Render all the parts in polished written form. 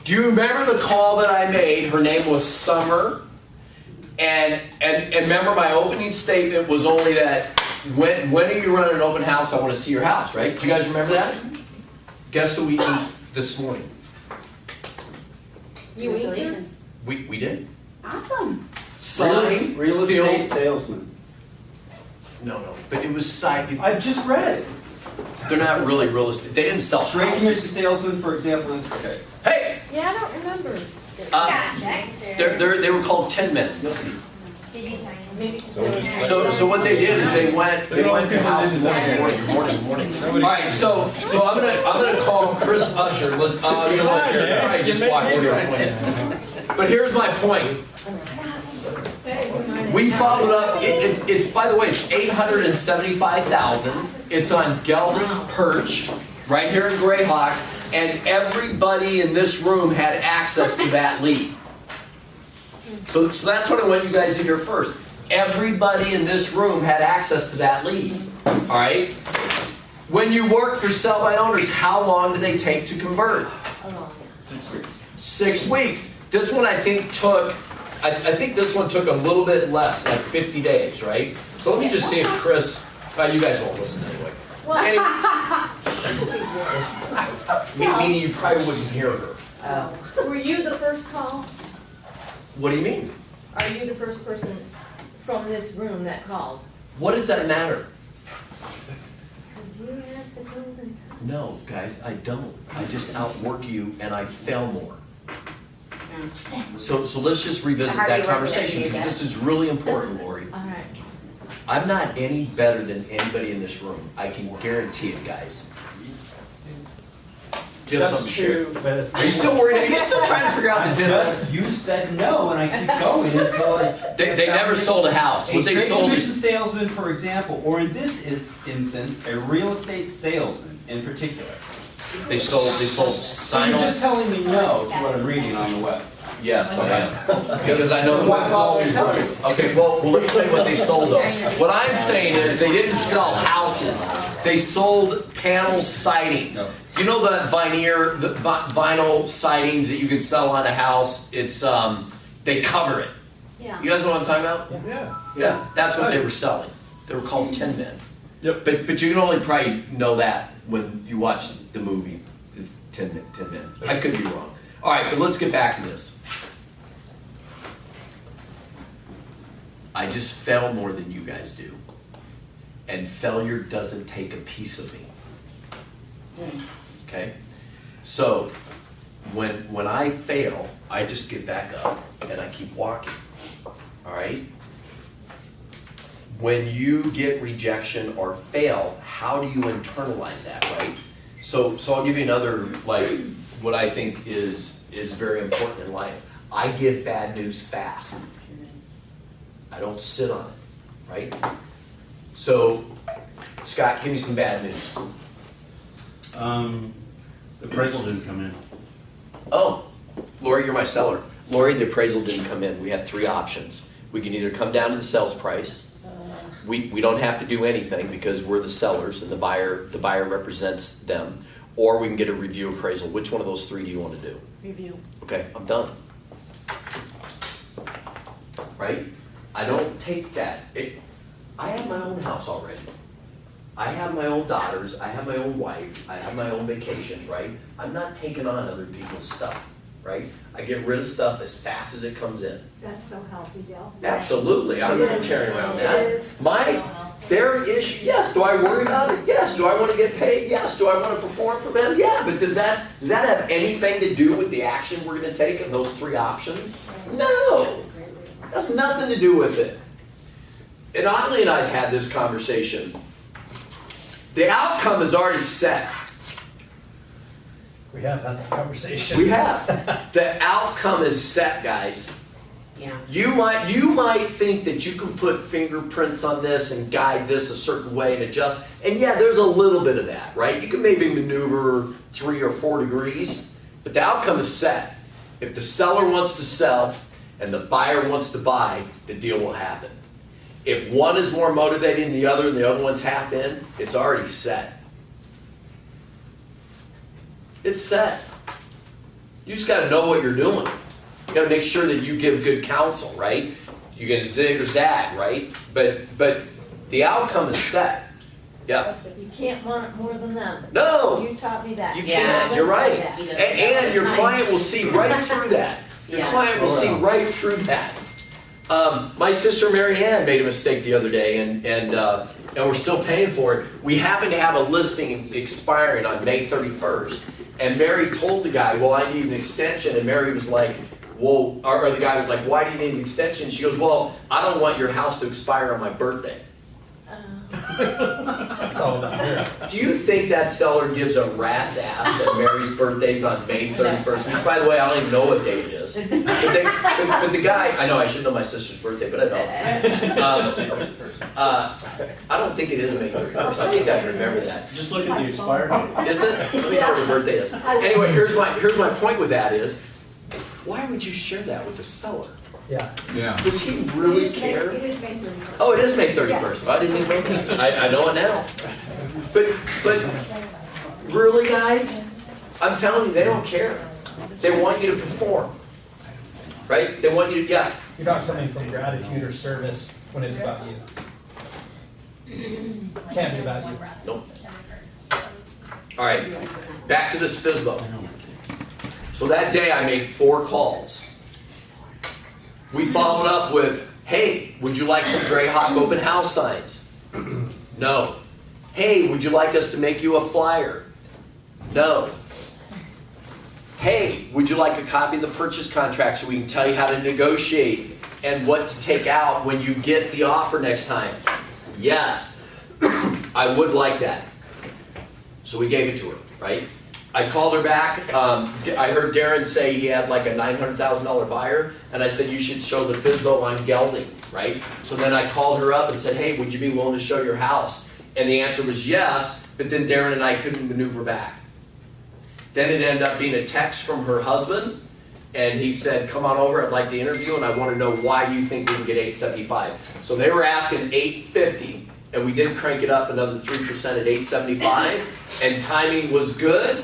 Do you remember the call that I made? Her name was Summer. And remember my opening statement was only that when are you running an open house? I want to see your house, right? Do you guys remember that? Guess who we ate this morning? You eat it? We did. Awesome. Signed, Real estate sealed. salesman. No, but it was signed. I just read it. They're not really real estate. They didn't sell Straight commission houses. salesman, for example, is, okay. Hey, Yeah, I don't remember. they were called 10 men. Did you sign it? Maybe. So what they did is they went to houses morning. All right, so I'm gonna call Chris Usher. Let's you know what? Here, all right, just walk over. But here's my point. We followed up. It's by the way, it's 875,000. It's on Gelding Perch, right here in Grayhawk, and everybody in this room had access to that lead. So that's what I want you guys to hear first. Everybody in this room had access to that lead. All right. When you work for sell by owners, how long do they take to convert? 6 weeks. 6 weeks. This one I think took. I think this one took a little bit less, like 50 days, right? So let me just see if Chris. You guys won't listen anyway. Meaning you probably wouldn't hear her. Were you the first call? What do you mean? Are you the first person from this room that called? What does that matter? Because you have the golden time. No, guys, I don't. I just outwork you and I fail more. So let's just revisit How do that you work with conversation it, because you this is really important, Lori. All right. I'm not any better than anybody in this room. I can guarantee it, guys. Do you have something to share? but it's. Are you still worried? Are you still trying to figure out the difference? You said no, and I keep going until I. They never sold a house. A What they straight sold commission is salesman, for example, or in this instance, a real estate salesman in particular. they sold So you're sign just telling me no to what I'm reading on the web. Yes, I am. Because I know the What call is that? Okay, well, let me tell you what they sold though. What I'm saying is they didn't sell houses. They sold panel sidings. You know the vinyl sidings that you can sell on a house? It's, they cover it. Yeah. You guys know what I'm talking about? Yeah. Yeah, that's what they were selling. They were called 10 men. Yep. But you can only probably know that when you watch the movie, 10 men. I could be wrong. All right, but let's get back to this. I just fail more than you guys do. And failure doesn't take a piece of me. Okay? So, when I fail, I just get back up and I keep walking. All right? When you get rejection or fail, how do you internalize that, right? So I'll give you another, like, what I think is very important in life. I give bad news fast. I don't sit on it, right? So, Scott, give me some bad news. The appraisal didn't come in. Oh, Lori, you're my seller. Lori, the appraisal didn't come in. We have 3 options. We can either come down to the sales price. We don't have to do anything because we're the sellers and the buyer represents them. Or we can get a review appraisal. Which one of those 3 do you want to do? Review. Okay, I'm done. Right? I don't take that. I have my own house already. I have my own daughters, I have my own wife, I have my own vacations, right? I'm not taking on other people's stuff, right? I get rid of stuff as fast as it comes in. That's so healthy, Dale. Absolutely, I'm not carrying around that. It is. Their issue, yes, do I worry about it? Yes. Do I want to get paid? Yes. Do I want to perform for them? Yeah, but does that have anything to do with the action we're going to take in those 3 options? No, that's nothing to do with it. And Otley and I have had this conversation. The outcome is already set. We have had that conversation. We have. The outcome is set, guys. Yeah. You might think that you can put fingerprints on this and guide this a certain way and adjust. And yeah, there's a little bit of that, right? You can maybe maneuver 3 or 4 degrees, but the outcome is set. If the seller wants to sell and the buyer wants to buy, the deal will happen. If one is more motivated than the other and the other one's half in, it's already set. It's set. You just gotta know what you're doing. You gotta make sure that you give good counsel, right? You get a zig or zag, right? But the outcome is set. Yeah. You can't want it more than them. No, You taught me that. you Yeah. can't. You're right. Yeah. And your client will see right through that. Your Yeah. client will see right through that. My sister Mary Ann made a mistake the other day, and we're still paying for it. We happen to have a listing expiring on May 31st, and Mary told the guy, "Well, I need an extension," and Mary was like, "Well," or the guy was like, "Why do you need an extension?" She goes, "Well, I don't want your house to expire on my birthday." It's all about her. Do you think that seller gives a rat's ass that Mary's birthday's on May 31st? Which, by the way, I don't even know what date it is. But the guy, I know I should know my sister's birthday, but I don't. I don't think it is May 31st. I think I remember that. Just look at the expired date. Is it? Let me know what her birthday is. Anyway, here's my point with that is, why would you share that with the seller? Yeah. Yeah. Does he really care? It is May 31st. Oh, it is May 31st. I didn't even know that. I know it now. But really, guys, I'm telling you, they don't care. They want you to perform. Right? They want you to, yeah. You're not coming from gratitude or service when it's about you. Can't be about you. Nope. All right. Back to this FSBO. So that day I made 4 calls. We followed up with, "Hey, would you like some Greyhawk open house signs?" No. "Hey, would you like us to make you a flyer?" No. "Hey, would you like a copy of the purchase contract so we can tell you how to negotiate and what to take out when you get the offer next time?" Yes. "I would like that." So we gave it to her, right? I called her back. I heard Darren say he had like a $900,000 buyer, and I said, "You should show the FSBO on Gelding," right? So then I called her up and said, "Hey, would you be willing to show your house?" And the answer was yes, but then Darren and I couldn't maneuver back. Then it ended up being a text from her husband, and he said, "Come on over, I'd like to interview, and I want to know why you think we can get 875. So they were asking 850, and we did crank it up another 3% at 875, and timing was good.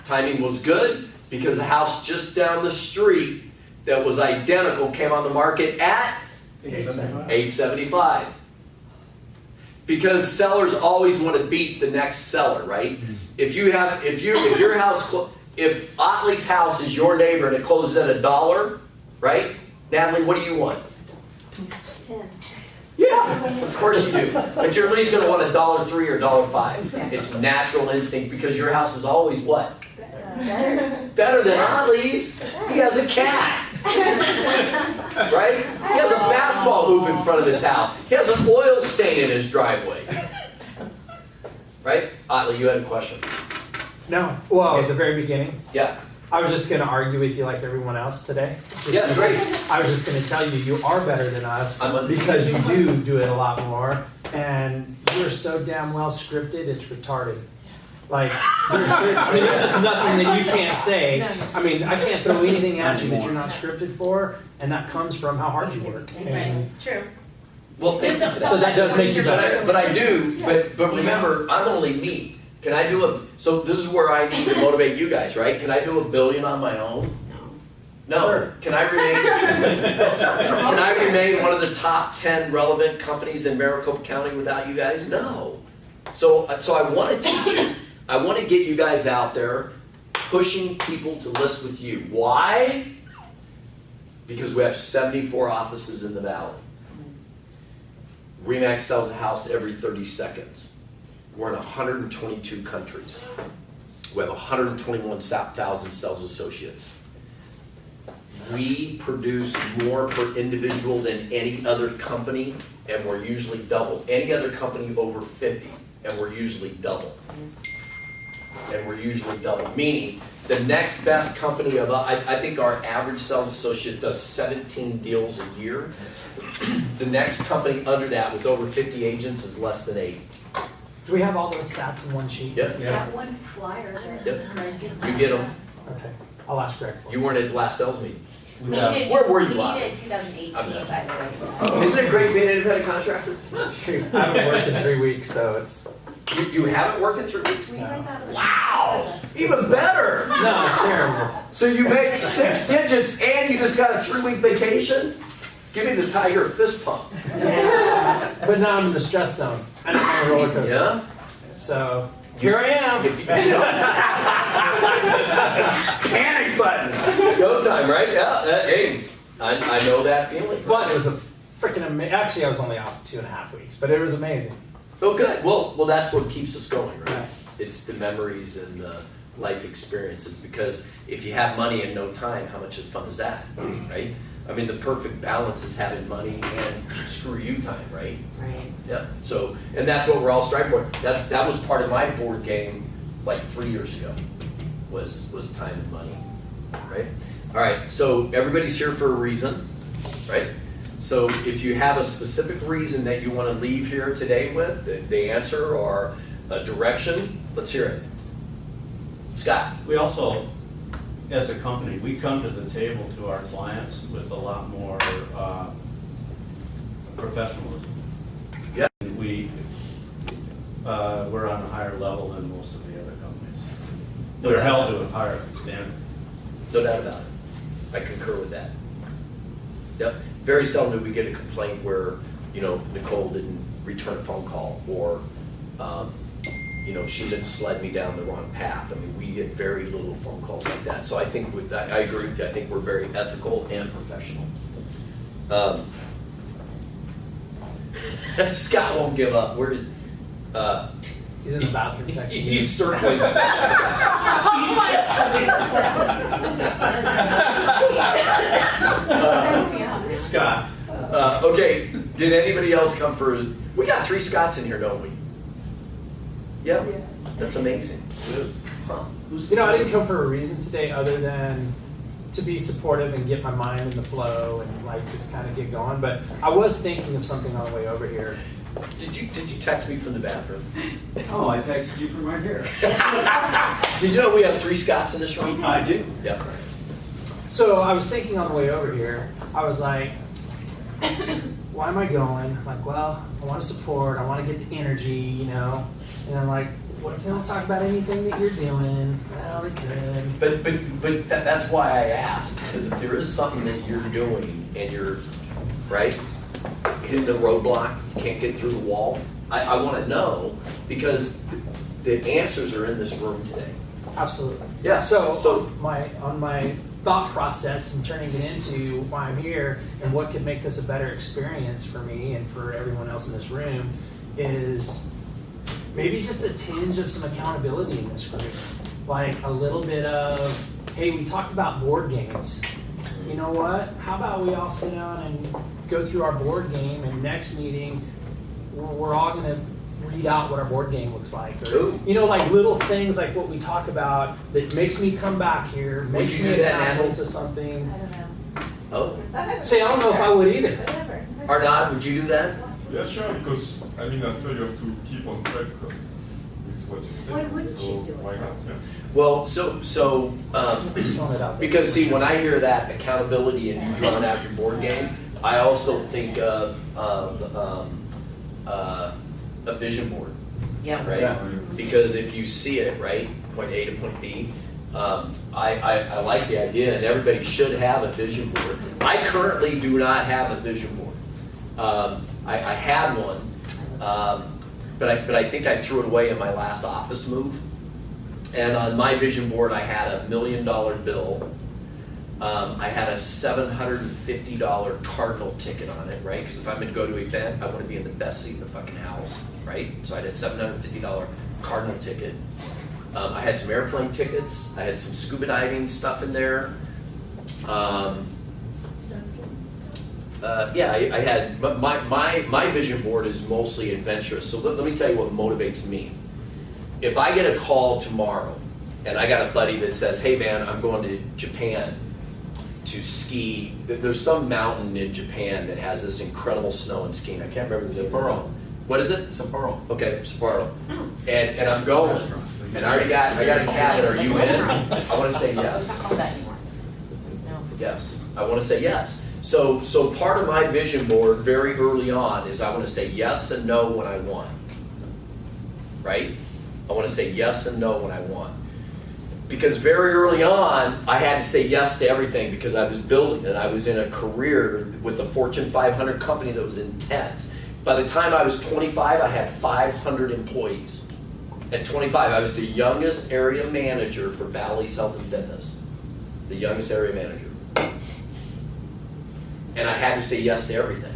Timing was good because a house just down the street that was identical came on the market at 875. Because sellers always want to beat the next seller, right? If your house, if Otley's house is your neighbor and it closes at $1, right? Natalie, what do you want? 10. Yeah, of course you do. But you're at least going to want $1.03 or $1.05. It's natural instinct because your house is always what? Better than Otley's. He has a cat. Right? He has a basketball hoop in front of his house. He has an oil stain in his driveway. Right? Otley, you had a question. No. Well, at the very beginning, Yeah. I was just gonna argue with you like everyone else today. Yeah, great. I was just gonna tell you, you are better than us I'm because you do it a lot more, and you're so damn well scripted, it's retarded. Like, there's just nothing that you can't say. I mean, I can't throw anything at you that you're not scripted for, and that comes from how hard you work. And True. Well, thank you for that. so that does make you better. But I do, but remember, I'm only me. Can I do so this is where I need to motivate you guys, right? Can I do $1 billion on my own? No. Sure. Can I remain one of the top 10 relevant companies in Maricopa County without you guys? No. So I want to teach you. I want to get you guys out there pushing people to list with you. Why? Because we have 74 offices in the valley. RE/MAX sells a house every 30 seconds. We're in 122 countries. We have 121,000 sales associates. We produce more per individual than any other company, and we're usually double. Any other company over 50, and we're usually double. And we're usually double, meaning the next best company I think our average sales associate does 17 deals a year. The next company under that with over 50 agents is less than 8. Do we have all those stats in one sheet? Yep. Yeah. That one flyer there. You get them. Okay, I'll ask Greg for it. You weren't at the last sales meeting. We Yeah. did- Where were you, We Bob? did 2018, I'm done. by the way. Isn't it great being an independent contractor? I haven't worked in 3 weeks, so it's You haven't worked in 3 weeks? Were you guys out of the? Wow, even better. No, it's terrible. So you make 6 digits and you just got a 3-week vacation? Give me the Tiger fist pump. But now I'm in the stress zone. I'm on a roller coaster. Yeah? So here I am. If you- Panic button. Go time, right? Yeah. Hey, I know that feeling. But it was a freaking amazing. Actually, I was only off 2.5 weeks, but it was amazing. Oh, good. Well, that's what keeps us going, right? Right. It's the memories and the life experiences. Because if you have money and no time, how much fun is that, right? I mean, the perfect balance is having money and screw you time, right? Right. Yeah. So, and that's what we're all striving for. That was part of my board game, like 3 years ago, was time and money, right? All right. So everybody's here for a reason, right? So if you have a specific reason that you want to leave here today with, the answer or a direction, let's hear it. Scott. We also, as a company, we come to the table to our clients with a lot more professionalism. Yeah. We're on a higher level than most of the other companies. No We're doubt. held to a higher standard. No doubt about it. I concur with that. Yep. Very seldom do we get a complaint where, Nicole didn't return a phone call or, she didn't sled me down the wrong path. I mean, we get very little phone calls like that. So I think with that, I agree with you. I think we're very ethical and professional. Scott won't give up. Where is, He's in the bathroom next to me. he's circling. Scott, Okay, did anybody else come for, we got 3 Scots in here, don't we? Yeah, that's amazing. It is. Huh. Who's I didn't come for a reason today other than to be supportive and get my mind in the flow and just kind of get going. But I was thinking of something on the way over here. Did you text me from the bathroom? Oh, I texted you from right here. Did you know we have 3 Scots in this room? I do. Yeah. So I was thinking on the way over here, I was like, why am I going? I'm like, well, I want to support, I want to get the energy, And I'm like, what if they don't talk about anything that you're doing? Well, they could. But that's why I asked, because if there is something that you're doing and you're, right, hitting the roadblock, you can't get through the wall, I want to know, because the answers are in this room today. Absolutely. Yeah, So, so- on my thought process and turning it into why I'm here and what could make this a better experience for me and for everyone else in this room is maybe just a tinge of some accountability in this group. Like a little bit of, hey, we talked about board games. You know what? How about we all sit down and go through our board game, and next meeting, we're all gonna read out what our board game looks like. Or, Ooh. like little things like what we talk about that makes me come back here, makes you me do that, accountable Natalie? to something. I don't know. Oh, See, I don't know if I would either. Whatever. Arnaud, would you do that? Yeah, sure, because after you have to keep on track with what you say. Why wouldn't so you do it? Why not? Yeah. Well, Just throwing it out there. because see, when I hear that accountability and you drawing out your board game, I also think of a vision board, Yeah. right? Yeah. Because if you see it, right, point A to point B, I like the idea, and everybody should have a vision board. I currently do not have a vision board. I had one, but I think I threw it away in my last office move. And on my vision board, I had $1 million bill. I had a $750 Cardinal ticket on it, right? Because if I'm gonna go to an event, I wanna be in the best seat in the fucking house, right? So I had a $750 Cardinal ticket. I had some airplane tickets. I had some scuba diving stuff in there. Yeah, I had, but my vision board is mostly adventurous. So let me tell you what motivates me. If I get a call tomorrow and I got a buddy that says, hey man, I'm going to Japan to ski. There's some mountain in Japan that has this incredible snow and skiing. I can't remember the name. Sapporo. What is it? Sapporo. Okay, Sapporo. And I'm going. And I got a cabin. Are you in? I want to say yes. It's not called that anymore. No. Yes, I want to say yes. So part of my vision board very early on is I want to say yes and no when I want. right? I wanna say yes and no when I want. Because very early on, I had to say yes to everything because I was building and I was in a career with a Fortune 500 company that was intense. By the time I was 25, I had 500 employees. At 25, I was the youngest area manager for Bally's Health and Fitness. The youngest area manager. And I had to say yes to everything.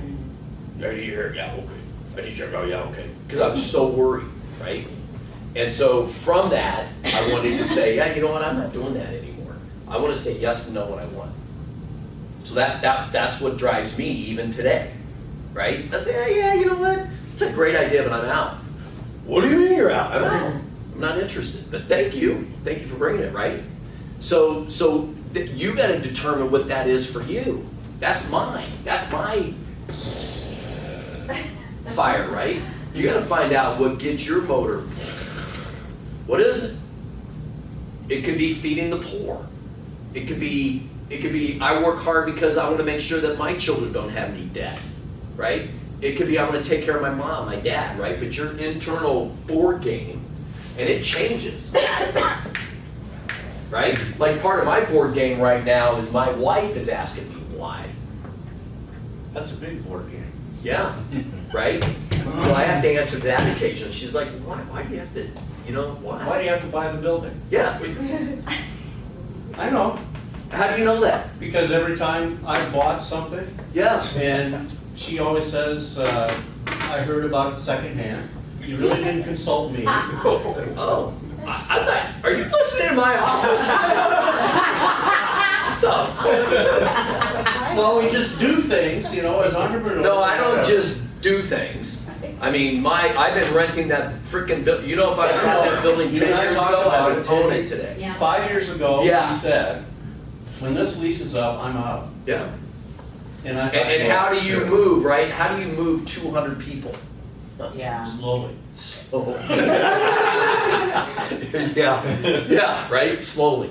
I need your hair, yeah, okay. I need your, oh, yeah, okay. Because I was so worried, right? And so from that, I wanted to say, yeah, you know what, I'm not doing that anymore. I want to say yes and no when I want. So that's what drives me even today, right? I say, yeah, you know what, it's a great idea, but I'm out. What do you mean you're out? I'm not interested, but thank you for bringing it, right? So you got to determine what that is for you. That's mine, that's my fire, right? You got to find out what gets your motor. What is it? It could be feeding the poor. It could be I work hard because I want to make sure that my children don't have any debt, right? It could be I want to take care of my mom, my dad, right? But your internal board game, and it changes, right? Like part of my board game right now is my wife is asking me why. That's a big board game. Yeah, right? So I have to answer that occasion. She's like, why do you have to, you know, why? Why do you have to buy the building? Yeah, I know, how do you know that? because every time I bought something, Yeah. and she always says, I heard about it secondhand. You really didn't consult me. Oh, I thought, are you listening to my office? What the fuck? Well, we just do things, you know, as entrepreneurs. No, I don't just do things. I mean, I've been renting that freaking building. You know, if I rented that building 10 You and I years talked ago, I about would it, own Tammy. it today. Yeah. 5 years ago, Yeah. you said, when this lease is up, I'm out. Yeah. And I thought, And how do you sure. move, right? How do you move 200 people? Yeah. Slowly. So. Yeah, right? Slowly.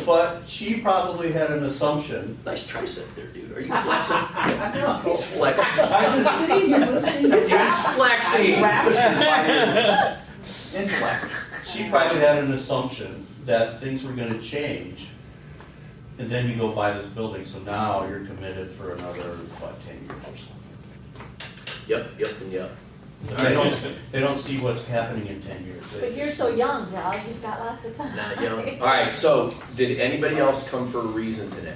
But she probably had an assumption. Nice tricep there, dude. Are you flexing? He's flexing. I was sitting here listening to He's flexing. intellect. She probably had an assumption that things were gonna change. And then you go buy this building, so now you're committed for another, 10 years or something. Yep, and yep. They don't see what's happening in 10 years. They But you're just so see- young, Val, you've got lots of time. Not young. All right, so did anybody else come for a reason today?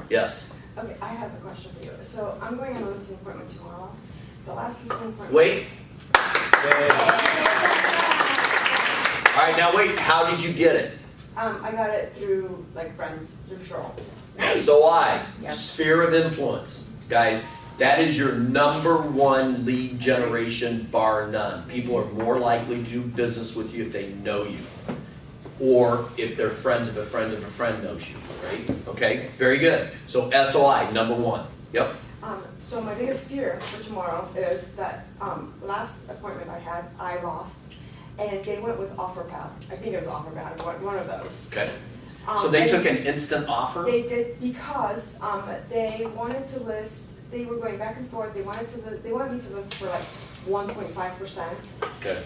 Yes. Okay, I have a question for you. So I'm going on a listing appointment tomorrow. The last listing appointment. Wait. All right, now wait, how did you get it? I got it through like friends referral. So I, Yep. sphere of influence. Guys, that is your number one lead generation bar none. People are more likely to do business with you if they know you. Or if they're friends of a friend of a friend knows you, right? Okay, very good. So SOI, number one. Yep. So my biggest fear for tomorrow is that last appointment I had, I lost, and they went with OfferPad. I think it was OfferPad, one of those. Okay. So they And took an instant offer? They did because they wanted to list. They were going back and forth. They wanted me to list for like 1.5%. Okay.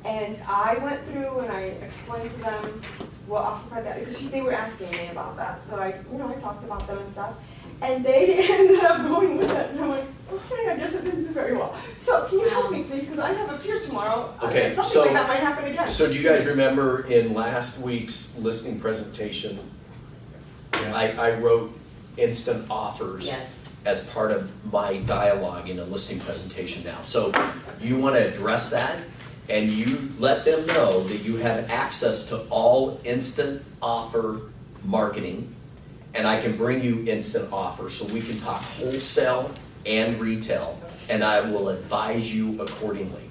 And I went through and I explained to them what OfferPad, because they were asking me about that. So I talked about them and stuff. And they ended up going with it. And I'm like, okay, I guess it didn't do very well. So can you help me, please? Because I have a fear tomorrow. Okay, Something so- like that might happen again. So do you guys remember in last week's listing presentation, I wrote instant offers Yes. as part of my dialogue in a listing presentation now. So you want to address that and you let them know that you have access to all instant offer marketing, and I can bring you instant offers so we can talk wholesale and retail, and I will advise you accordingly.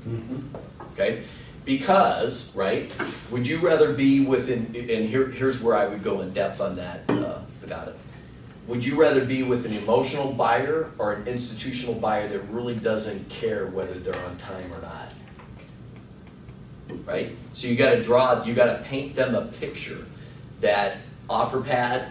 Okay? Because, right, would you rather be within, and here's where I would go in depth on that about it. Would you rather be with an emotional buyer or an institutional buyer that really doesn't care whether they're on time or not? Right? So you gotta paint them a picture that OfferPad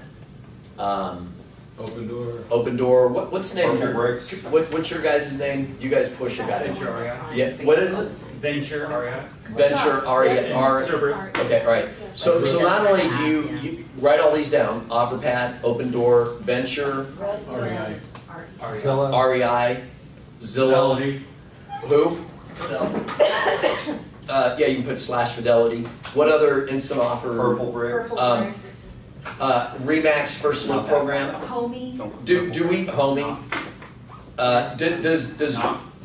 Open door. Open Door, what's the name of Purple your, Bricks. what's your guys' name? You guys push your guy. Venture REI. Yeah, what is it? Venture, REI. Venture, Cerberus. Okay, right. So not only do you write all these down, OfferPad, Open Door, Venture, REI. Zillow. REI, Zillow, who? Yeah, you can put /Fidelity. What other instant offer? Purple Bricks. Purple Um, bricks, Remax First Look program. homie. Do we, homie?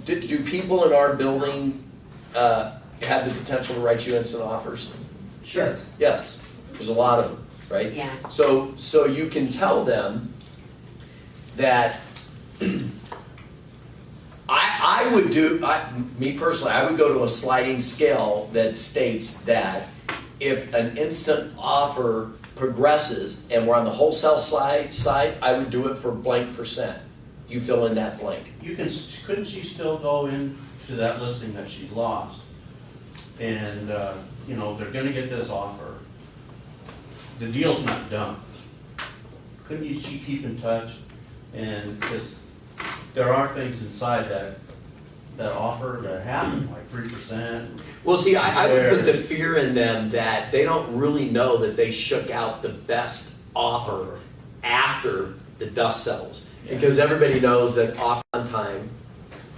Do people in our building have the potential to write you instant offers? Yes. Yes, there's a lot of them, right? Yeah. So you can tell them that I would do, me personally, I would go to a sliding scale that states that if an instant offer progresses and we're on the wholesale side, I would do it for blank percent. You fill in that blank. Couldn't she still go into that listing that she lost? And, you know, they're gonna get this offer. The deal's not done. Couldn't she keep in touch? And just, there are things inside that offer that happen, like 3%. Well, see, I would put the fear in them that they don't really know that they shook out the best offer after the dust settles. Because everybody knows that off on time,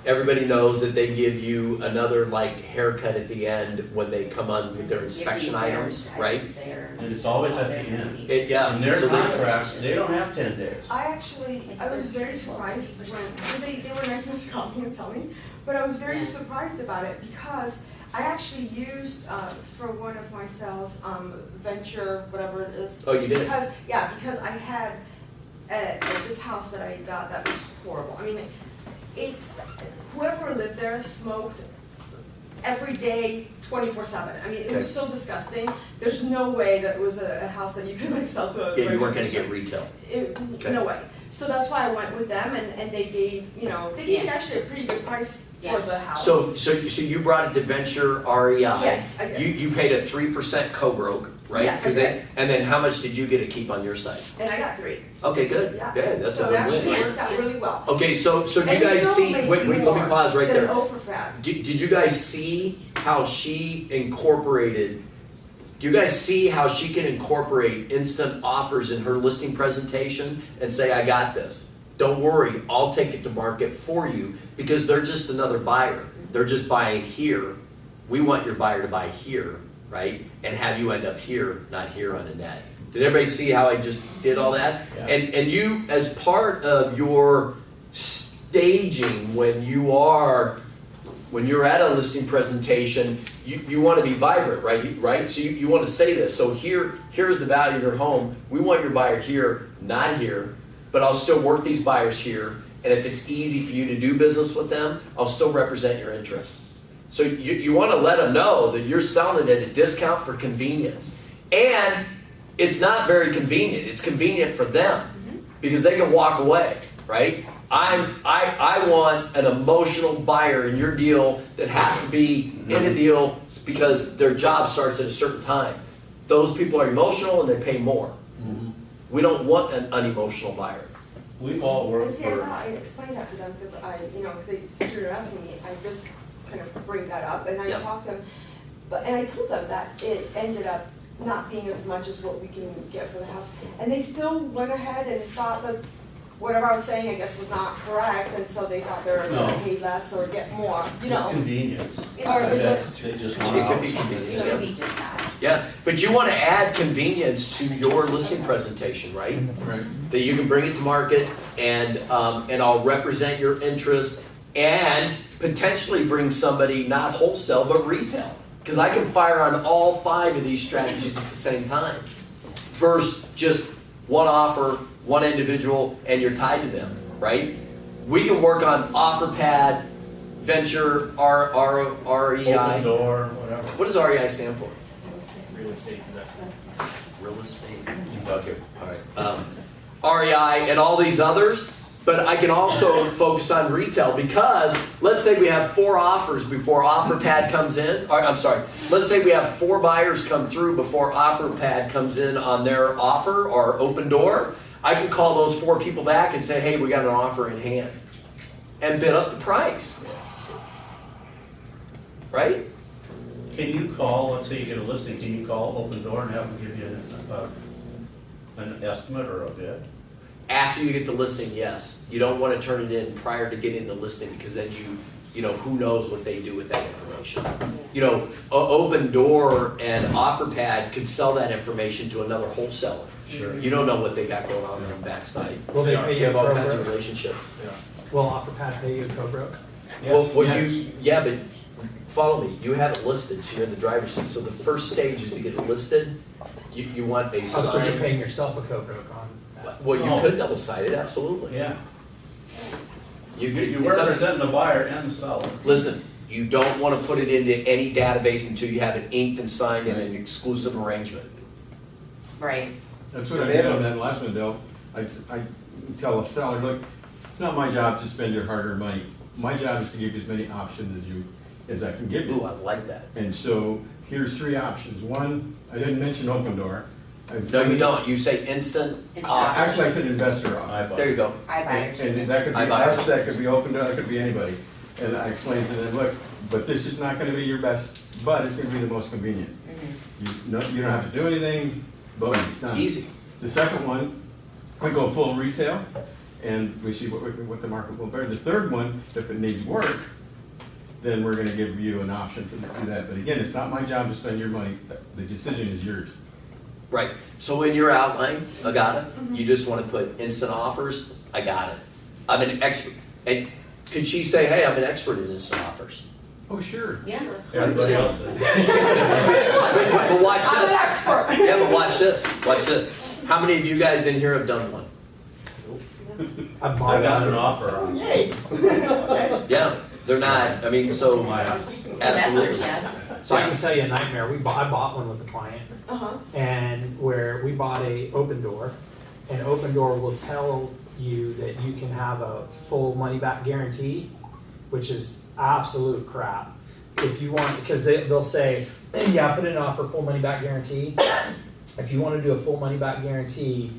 everybody knows that they give you another like haircut at the end when they come on with their inspection items, right? And it's always at the end. Yeah. In their so they- contract, they don't have 10 days. I was very surprised when, because they were nice enough to call me and tell me, but I was very surprised about it because I actually used, for one of my sales, Venture, whatever it is. Oh, you did? Because I had, this house that I got that was horrible. I mean, it's, whoever lived there smoked every day, 24/7. I mean, it was so disgusting. There's no way that it was a house that you could like sell to a. Yeah, you weren't gonna regular get retail. person. No way. So that's why I went with them, and they gave, they gave me actually a pretty good price for the house. So you brought it to Venture REI. Yes, I did. You paid a 3% co-broke, right? Yes, I 'Cause did. and then how much did you get to keep on your side? And I got 3. Okay, good. Yeah. Yeah, that's a So it win-win. actually right? worked out really well. Okay, so do you And it guys still see? made Wait, let me more pause right than there. Offerpad. Did you guys see how she incorporated? Do you guys see how she can incorporate instant offers in her listing presentation and say, "I got this. Don't worry, I'll take it to market for you," because they're just another buyer. They're just buying here. We want your buyer to buy here, right? And have you end up here, not here on a net. Did everybody see how I just did all that? Yeah. And you, as part of your staging when you're at a listing presentation, you want to be vibrant, right? So you want to say this. So here's the value of your home. We want your buyer here, not here, but I'll still work these buyers here. And if it's easy for you to do business with them, I'll still represent your interest. So you want to let them know that you're selling it at a discount for convenience. And it's not very convenient. It's convenient for them because they can walk away, right? I want an emotional buyer in your deal that has to be in a deal because their job starts at a certain time. Those people are emotional and they pay more. We don't want an unemotional buyer. We've all And worked see, for. I explained that to them because because since you were asking me, I did kind of bring that up, and I Yeah. talked to them, and I told them that it ended up not being as much as what we can get for the house, and they still went ahead and thought that whatever I was saying, I guess, was not correct, and so they thought they were going to No. pay less or get more, It's convenience. Or is it- They just It want could out. be convenient. So Yeah. we just got. Yeah, but you want to add convenience to your listing presentation, right? Right. That you can bring it to market and I'll represent your interest and potentially bring somebody not wholesale but retail. Because I can fire on all 5 of these strategies at the same time. Versus just one offer, one individual, and you're tied to them, right? We can work on OfferPad, Venture, REI. Open door, whatever. What does REI stand for? Real estate investment. Real estate. Okay, all right. REI and all these others, but I can also focus on retail because let's say we have 4 offers before OfferPad comes in. Or, I'm sorry, let's say we have 4 buyers come through before OfferPad comes in on their offer or Open Door. I could call those 4 people back and say, hey, we got an offer in hand, and bid up the price. Right? Can you call, let's say you get a listing, can you call Open Door and have them give you an estimate or a bid? After you get the listing, yes. You don't want to turn it in prior to getting the listing, because then you know, who knows what they do with that information. You know, Open Door and OfferPad could sell that information to another wholesaler. Sure. You don't know what they got going on the backside. Will they pay You you a have all kinds of co-broke? relationships. Will OfferPad pay you a co-broke? Well, Yes. yeah, but follow me, you have it listed, so you're in the driver's seat. So the first stage is to get it listed. You want a Oh, so you're signed, paying yourself a co-broke on that? well, you Oh. could double side it, absolutely. Yeah. You You're it's up- representing the buyer and the seller. Listen, you don't want to put it into any database until you have it inked and signed in an exclusive arrangement. Right. That's what I did on that last one, Bill. I tell a seller, look, it's not my job to spend your hard-earned money. My job is to give you as many options as I can give you. Ooh, I like that. And so here's 3 options. One, I didn't mention Open Door. No, you don't. You say instant offers. Actually, I said investor offer. I buy. There you go. iBuyers. And that could be iBuyers. us, that could be Open Door, that could be anybody. And I explained to them, look, but this is not gonna be your best, but it's gonna be the most convenient. You don't have to do anything, boom, it's done. Easy. The second one, we go full retail, and we see what the market will bear. The third one, if it needs work, then we're gonna give you an option to do that. But again, it's not my job to spend your money, the decision is yours. Right. So in your outline, I got it. You just want to put instant offers. I got it. I'm an expert. And could she say, hey, I'm an expert in instant offers? Oh, sure. Yeah. Everybody else is. But watch I'm an this. expert. Yeah, but watch this. Watch this. How many of you guys in here have done one? I I bought got an one. offer on Yay. Okay. Yeah, they're not. I mean, so my house. absolutely. Yes. So I can tell you a nightmare. I bought one with a client, Uh-huh. and where we bought a Open Door, and Open Door will tell you that you can have a full money back guarantee, which is absolute crap. If you want, because they'll say, yeah, put in an offer, full money back guarantee. If you want to do a full money back guarantee,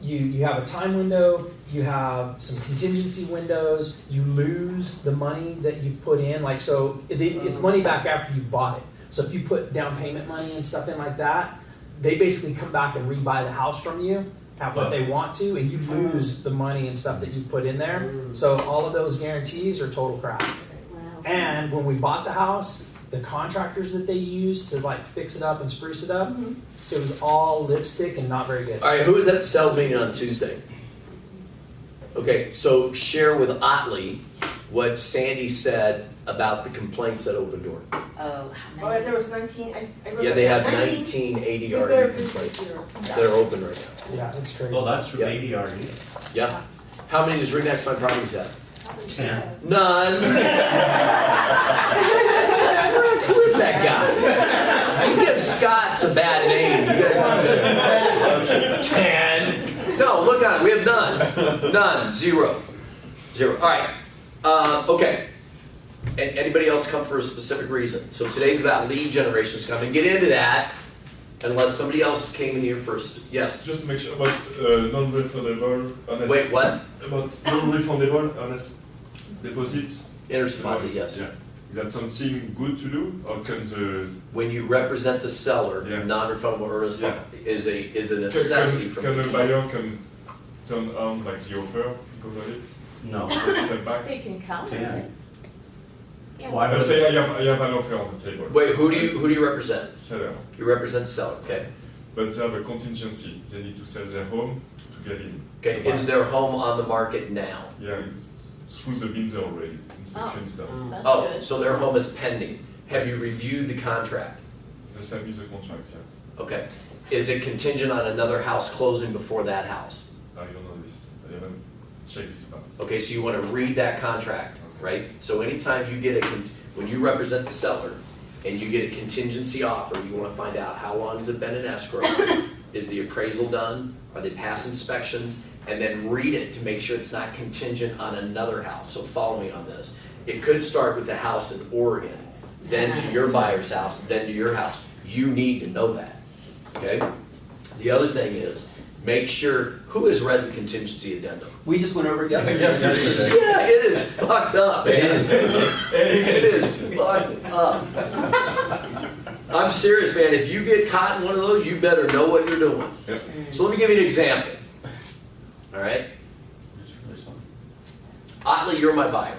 you have a time window, you have some contingency windows, you lose the money that you've put in, like, so it's money back after you've bought it. So if you put down payment money and stuff in like that, they basically come back and rebuy the house from you at what they want to, and you lose the money and stuff that you've put in there. So all of those guarantees are total crap. Wow. And when we bought the house, the contractors that they used to like fix it up and spruce it up, it was all lipstick and not very good. All right, who was at the sales meeting on Tuesday? Okay, so share with Otley what Sandy said about the complaints at Open Door. Oh, how Oh, many? there was 19, I remember. Yeah, they have 19 19 They're ADR complaints that are open right now. Yeah, it's crazy. Well, that's from Yeah. ADRD. Yeah. How many does Remax Fund Properties have? 10. None. Who is that guy? You give Scott's a bad name. You guys 10. No, look on it. We have none. None. Zero. All right. Okay. And anybody else come for a specific reason? So today's about lead generation. So I'm going to get into that unless somebody else came in here first. Yes. Just to make sure about non-refundable honest. Wait, what? About non-refundable honest deposits. Interest deposit, yes. Yeah. Is that something good to do, or can the When you represent the seller, Yeah. non-refundable earnest Yeah. is a necessity can from a buyer can turn on like the offer because of it? No. Step back. They can count on Can. it. Why Let's would say I have an offer on the table. Wait, who do you represent? Seller, You represent seller, okay? but they have a contingency. They need to sell their home to get in. Okay, is their home on the market now? Yeah, it's through the bins already. Inspection is done. That's Oh, good. so their home is pending. Have you reviewed the contract? The same is the contract. Yeah. Okay. Is it contingent on another house closing before that house? I don't know this. I haven't checked this part. Okay, so you want to read that contract, right? So anytime you get when you represent the seller and you get a contingency offer, you want to find out how long has it been in escrow? Is the appraisal done? Are they past inspections? And then read it to make sure it's not contingent on another house. So follow me on this. It could start with the house in Oregon, then to your buyer's house, then to your house. You need to know that, okay? The other thing is make sure, who has read the contingency addendum? We just went over it yesterday. Yeah, it is fucked up, man. It is. It is fucked up. I'm serious, man. If you get caught in one of those, you better know what you're doing. Yep. So let me give you an example. All right? Otley, you're my buyer.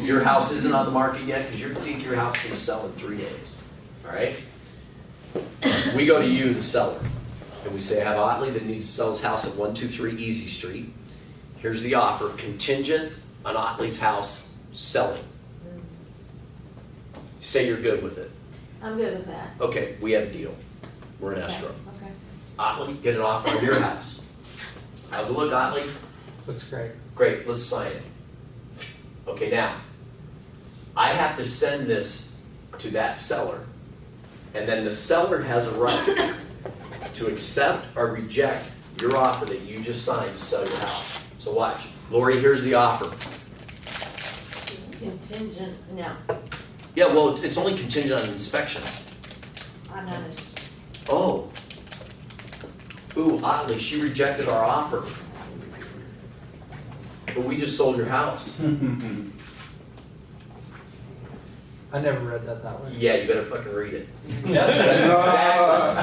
Your house isn't on the market yet because you think your house is going to sell in 3 days. All right? We go to you, the seller, and we say, I have Otley that needs to sell his house at 123 Easy Street. Here's the offer, contingent on Otley's house selling. You say you're good with it. I'm good with that. Okay, we have a deal. We're in Okay, escrow. Okay. Otley, get an offer on your house. How's it look, Otley? Looks great. Great, let's sign it. Okay, now, I have to send this to that seller, and then the seller has a right to accept or reject your offer that you just signed to sell your house. So watch. Lori, here's the offer. Contingent, no, Yeah, well, it's only contingent on inspections. I'm not interested. Oh. Ooh, Otley, she rejected our offer. But we just sold your house. I never read that way. Yeah, you better fucking read it. That's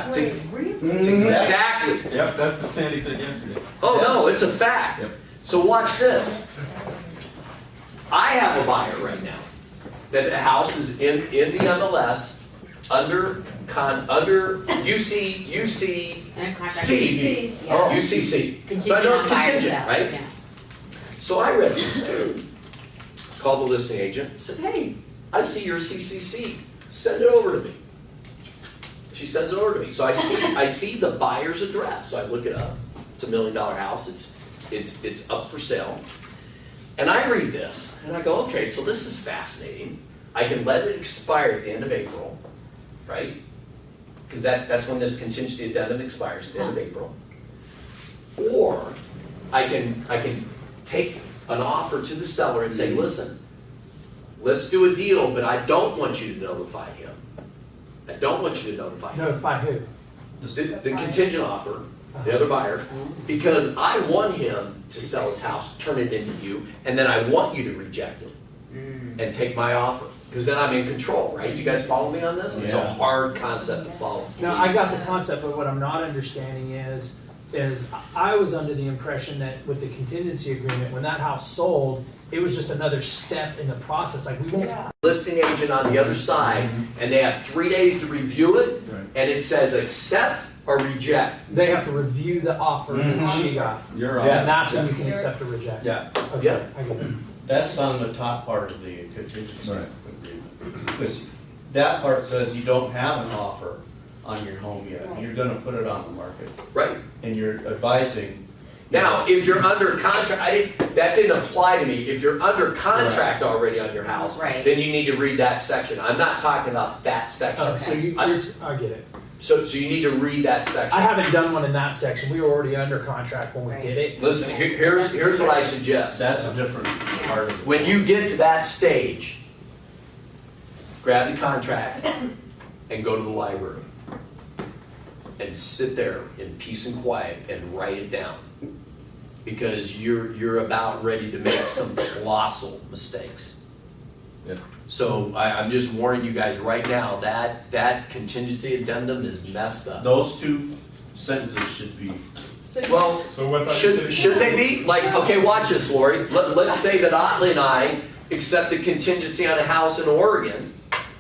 That's exactly. Yep, that's what Sandy said yesterday. Oh, no, it's a fact. Yep. So watch this. I have a buyer right now. That the house is in the MLS, under UCC. And contract. C. Yeah. UCC. So I know it's Contingent on buyer contingent, sale, right? yeah. So I read this thing, called the listing agent, said, hey, I see your CCC, send it over to me. She sends it over to me. So I see the buyer's address, so I look it up. It's $1 million house, it's up for sale. And I read this, and I go, okay, so this is fascinating. I can let it expire at the end of April, right? Because that's when this contingency addendum expires, at the end of April. Or I can take an offer to the seller and say, listen, let's do a deal, but I don't want you to notify him. I don't want you to notify him. Notify who? The contingent offer, the other buyer, because I want him to sell his house, turn it into you, and then I want you to reject it and take my offer. Because then I'm in control, right? You guys follow me on this? It's a Yeah. hard concept to follow. Now, I got the concept, but what I'm not understanding is I was under the impression that with the contingency agreement, when that house sold, it was just another step in the process, like we won't. Listing agent on the other side, and they have 3 days to review it, Right. and it says accept or reject. They have to review the offer that she got, You're Yeah. and that's when you can accept or reject. Yeah. Okay, Yeah. I get it. That's on the top part of the contingency Right. agreement. Because that part says you don't have an offer on your home yet. You're gonna put it on the market, Right. and you're advising. Now, if you're under contract, that didn't apply to me. If you're under contract already on your house, Right. then you need to read that section. I'm not talking about that section. Oh, so I get it. So you need to read that section. I haven't done one in that section. We were already under contract when we did it. Listen, here's what I suggest. That's a different part of it. When you get to that stage, grab the contract and go to the library and sit there in peace and quiet and write it down. Because you're about ready to make some colossal mistakes. Yep. So I'm just warning you guys right now, that contingency addendum is messed up. Those two sentences should be, Well, So what are you should they be? Like, okay, watch this, Lori. Let's say that Otley and I accept the contingency on a house in Oregon,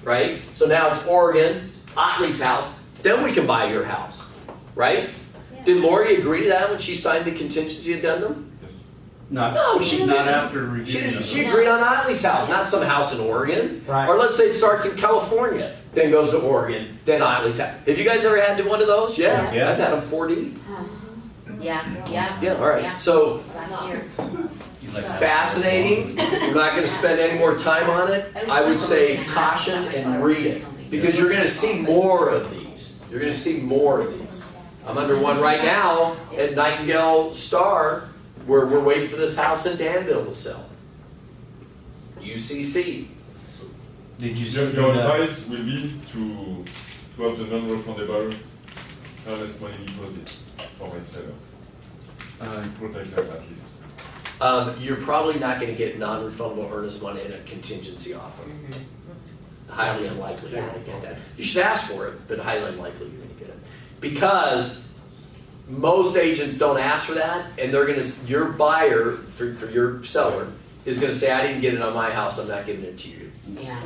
right? So now it's Oregon, Otley's house, then we can buy your house, right? Did Lori agree to that when she signed the contingency addendum? not, No, she not didn't. after She reviewing didn't. She it. agreed on Otley's house, not some house in Oregon. Right. Or let's say it starts in California, then goes to Oregon, then Otley's house. Have you guys ever had one of those? Yeah, Yeah. I've had them 4D. Yeah, yeah. Yeah, all right. Yeah. So Last year. fascinating. We're not going to spend any more time on it. I would say caution and read it because you're going to see more of these. You're going to see more of these. I'm under one right now at Nightingale Star where we're waiting for this house in Danville to sell. UCC. Did you Your see your that? advice will be to have the non-refundable earnest money deposit. seller. Protect them at least. You're probably not gonna get non-refundable earnest money in a contingency offer. Highly unlikely you're gonna get that. You should ask for it, but highly unlikely you're gonna get it. Because most agents don't ask for that, and they're gonna, your buyer, for your seller, is gonna say, I didn't get it on my house, I'm not giving it to you. Yeah.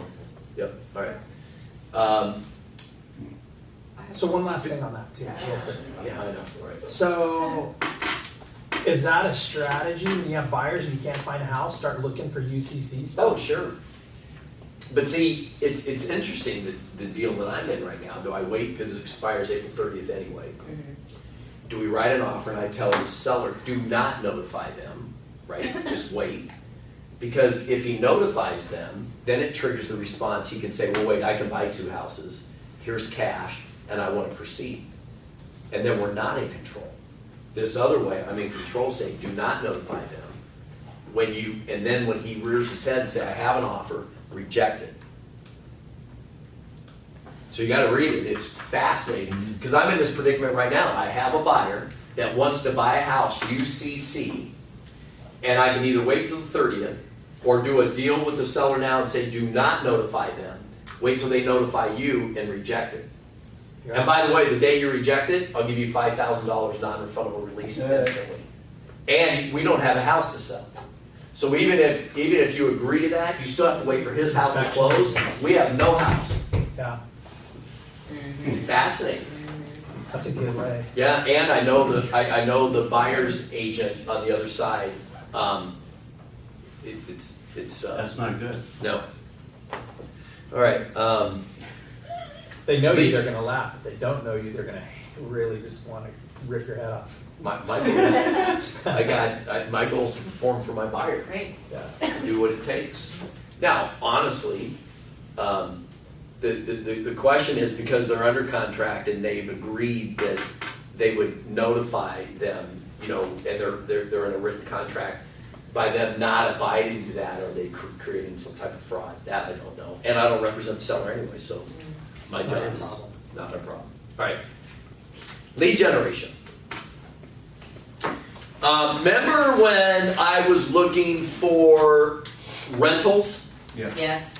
Yep, alright. So one last thing on that too, real quick. Yeah, I know, right. So, is that a strategy when you have buyers and you can't find a house, start looking for UCC stuff? Oh, sure. But see, it's interesting, the deal that I'm in right now. Do I wait because it expires April 30th anyway? Do we write an offer and I tell the seller, do not notify them, right? Just wait. Because if he notifies them, then it triggers the response. He can say, well, wait, I can buy 2 houses. Here's cash, and I want to proceed. And then we're not in control. This other way, I'm in control, saying, do not notify them. And then when he rears his head and say, I have an offer, reject it. So you gotta read it, it's fascinating, because I'm in this predicament right now. I have a buyer that wants to buy a house, UCC, and I can either wait till the 30th, or do a deal with the seller now and say, do not notify them, wait till they notify you and reject it. And by the way, the day you reject it, I'll give you $5,000 non-refundable release instantly. And we don't have a house to sell. So even if you agree to that, you still have to wait for his house to close. We have no house. Yeah, Fascinating. that's a good way. Yeah, and I know the buyer's agent on the other side. It's That's not good. no. All right. They know you, they're gonna laugh. If they don't know you, they're gonna really just wanna rip your head off. My goal is, my goal is to perform for my buyer. Great. Yeah. Do what it takes. Now, honestly, the question is, because they're under contract and they've agreed that they would notify them, you know, and they're in a written contract, by them not abiding to that, are they creating some type of fraud? That I don't know. And I don't represent the seller anyway, so my It's not job your is problem. not my problem. All right. Lead generation. Remember when I was looking for rentals Yes.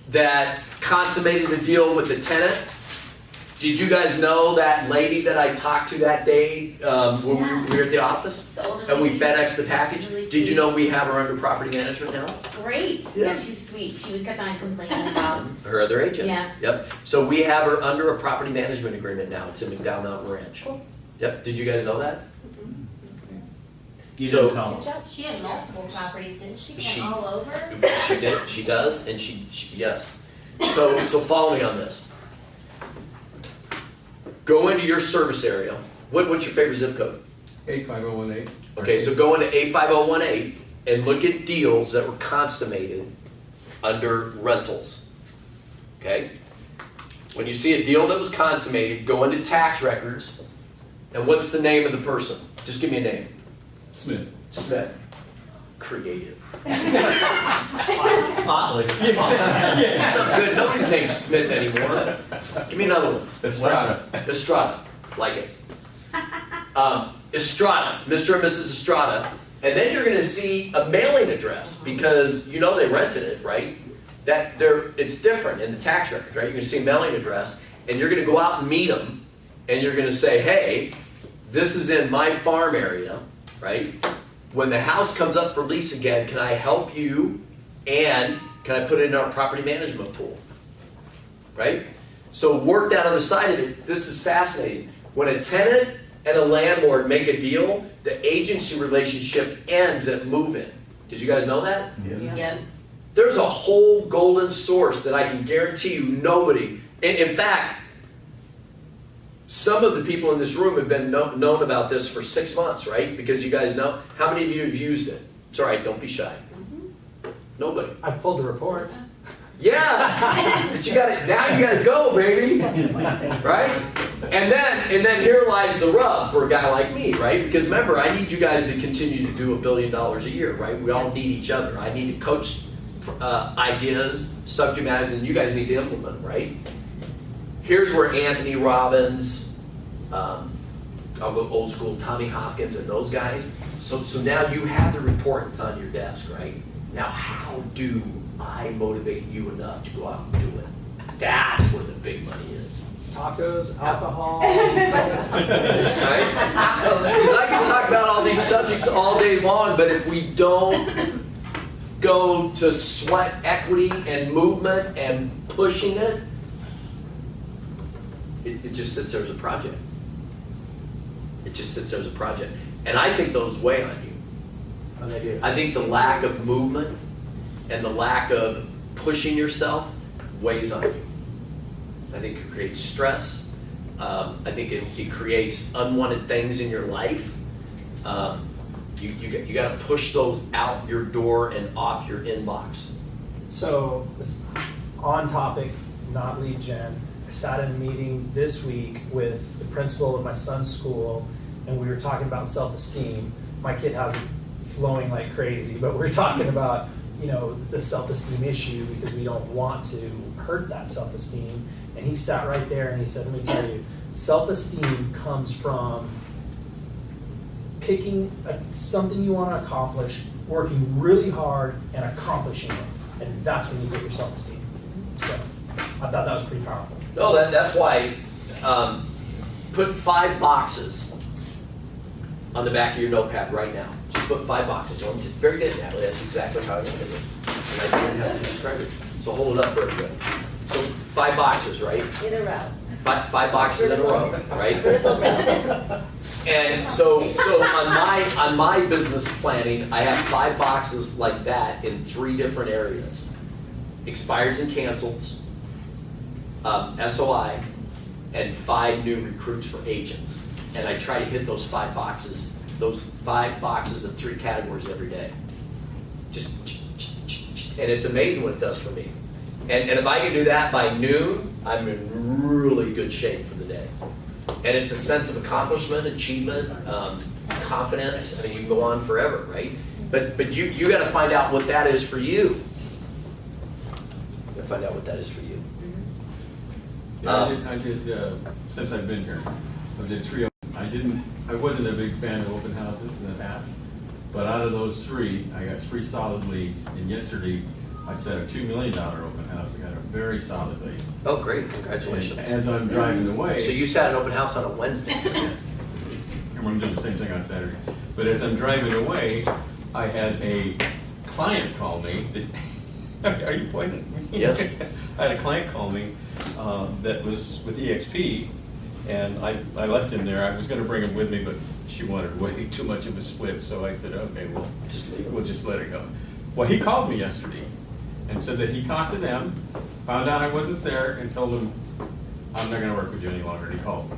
that consummated a deal with the tenant? Did you guys know that lady that I talked to that day when we were at the office? The older And we lady. FedExed the package? Really Did you sweet. know we have her under property management now? Great. Yeah. Yeah, she's sweet. She would kept on complaining about. Her other agent? Yeah. Yep. So we have her under a property management agreement now. It's in McDowell Mountain Ranch. Cool. Yep. Did you guys know that? You So- didn't tell Good them. job. She had multiple properties, didn't she? She- And all over? She did, she does, and she yes. So follow me on this. Go into your service area. What's your favorite zip code? 85018. Okay, so go into 85018 and look at deals that were consummated under rentals. Okay? When you see a deal that was consummated, go into tax records, and what's the name of the person? Just give me a name. Smith. Smith. Creative. Oddly. Something good. Nobody's named Smith anymore. Give me another one. Estrada. Estrada. Like it. Estrada. Mr. and Mrs. Estrada. And then you're going to see a mailing address because you know they rented it, right? It's different in the tax records, right? You're going to see a mailing address and you're going to go out and meet them and you're going to say, hey, this is in my farm area, right? When the house comes up for lease again, can I help you and can I put it in our property management pool? Right? So work that on the side of it. This is fascinating. When a tenant and a landlord make a deal, the agency relationship ends at move-in. Did you guys know that? Yep. There's a whole golden source that I can guarantee you nobody, and in fact, some of the people in this room have been known about this for 6 months, right? Because you guys know. How many of you have used it? It's all right, don't be shy. Nobody. I've pulled the reports. Yeah, but you got now you gotta go, baby. Right? And then here lies the rub for a guy like me, right? Because remember, I need you guys to continue to do $1 billion a year, right? We all need each other. I need to coach ideas, subject matters, and you guys need to implement them, right? Here's where Anthony Robbins, I'll go old school, Tommy Hopkins and those guys. So now you have the reports on your desk, right? Now, how do I motivate you enough to go out and do it? That's where the big money is. Tacos, alcohol. Right? Because I can talk about all these subjects all day long, but if we don't go to sweat equity and movement and pushing it, it just sits there as a project. It just sits there as a project. And I think those weigh on you. And they do. I think the lack of movement and the lack of pushing yourself weighs on you. I think it creates stress. I think it creates unwanted things in your life. You got to push those out your door and off your inbox. So, on topic, not lead gen, I sat in a meeting this week with the principal of my son's school, and we were talking about self-esteem. My kid has it flowing like crazy, but we're talking about, you know, the self-esteem issue because we don't want to hurt that self-esteem. And he sat right there and he said, let me tell you, self-esteem comes from picking something you want to accomplish, working really hard and accomplishing it. And that's when you get your self-esteem. So I thought that was pretty powerful. No, that's why put 5 boxes on the back of your notepad right now. Just put 5 boxes. Well, very good, Natalie. That's exactly how I wanted it. And I didn't have to describe it. So hold it up for everybody. So 5 boxes, right? In a row. 5 boxes in a row, right? And so on my business planning, I have 5 boxes like that in 3 different areas: expireds and cancels, SOI, and 5 new recruits for agents. And I try to hit those 5 boxes in 3 categories every day. And it's amazing what it does for me. And if I can do that by noon, I'm in really good shape for the day. And it's a sense of accomplishment, achievement, confidence. I mean, you can go on forever, right? But you got to find out what that is for you. You got to find out what that is for you. Yeah, I did since I've been here, I did 3. I wasn't a big fan of open houses in the past, but out of those 3, I got 3 solid leads. And yesterday, I set a $2 million open house. I got a very solid lead. Oh, great! Congratulations. And as I'm driving away, So you sat an open house on a Wednesday. yes, I'm going to do the same thing on Saturday. But as I'm driving away, I had a client call me. Are you pointing at me? Yes. I had a client call me that was with EXP, and I left him there. I was going to bring him with me, but she wanted way too much of a split, so I said, okay, well, we'll just let it go. Well, he called me yesterday and said that he talked to them, found out I wasn't there, and told them, I'm not going to work with you any longer, and he called me.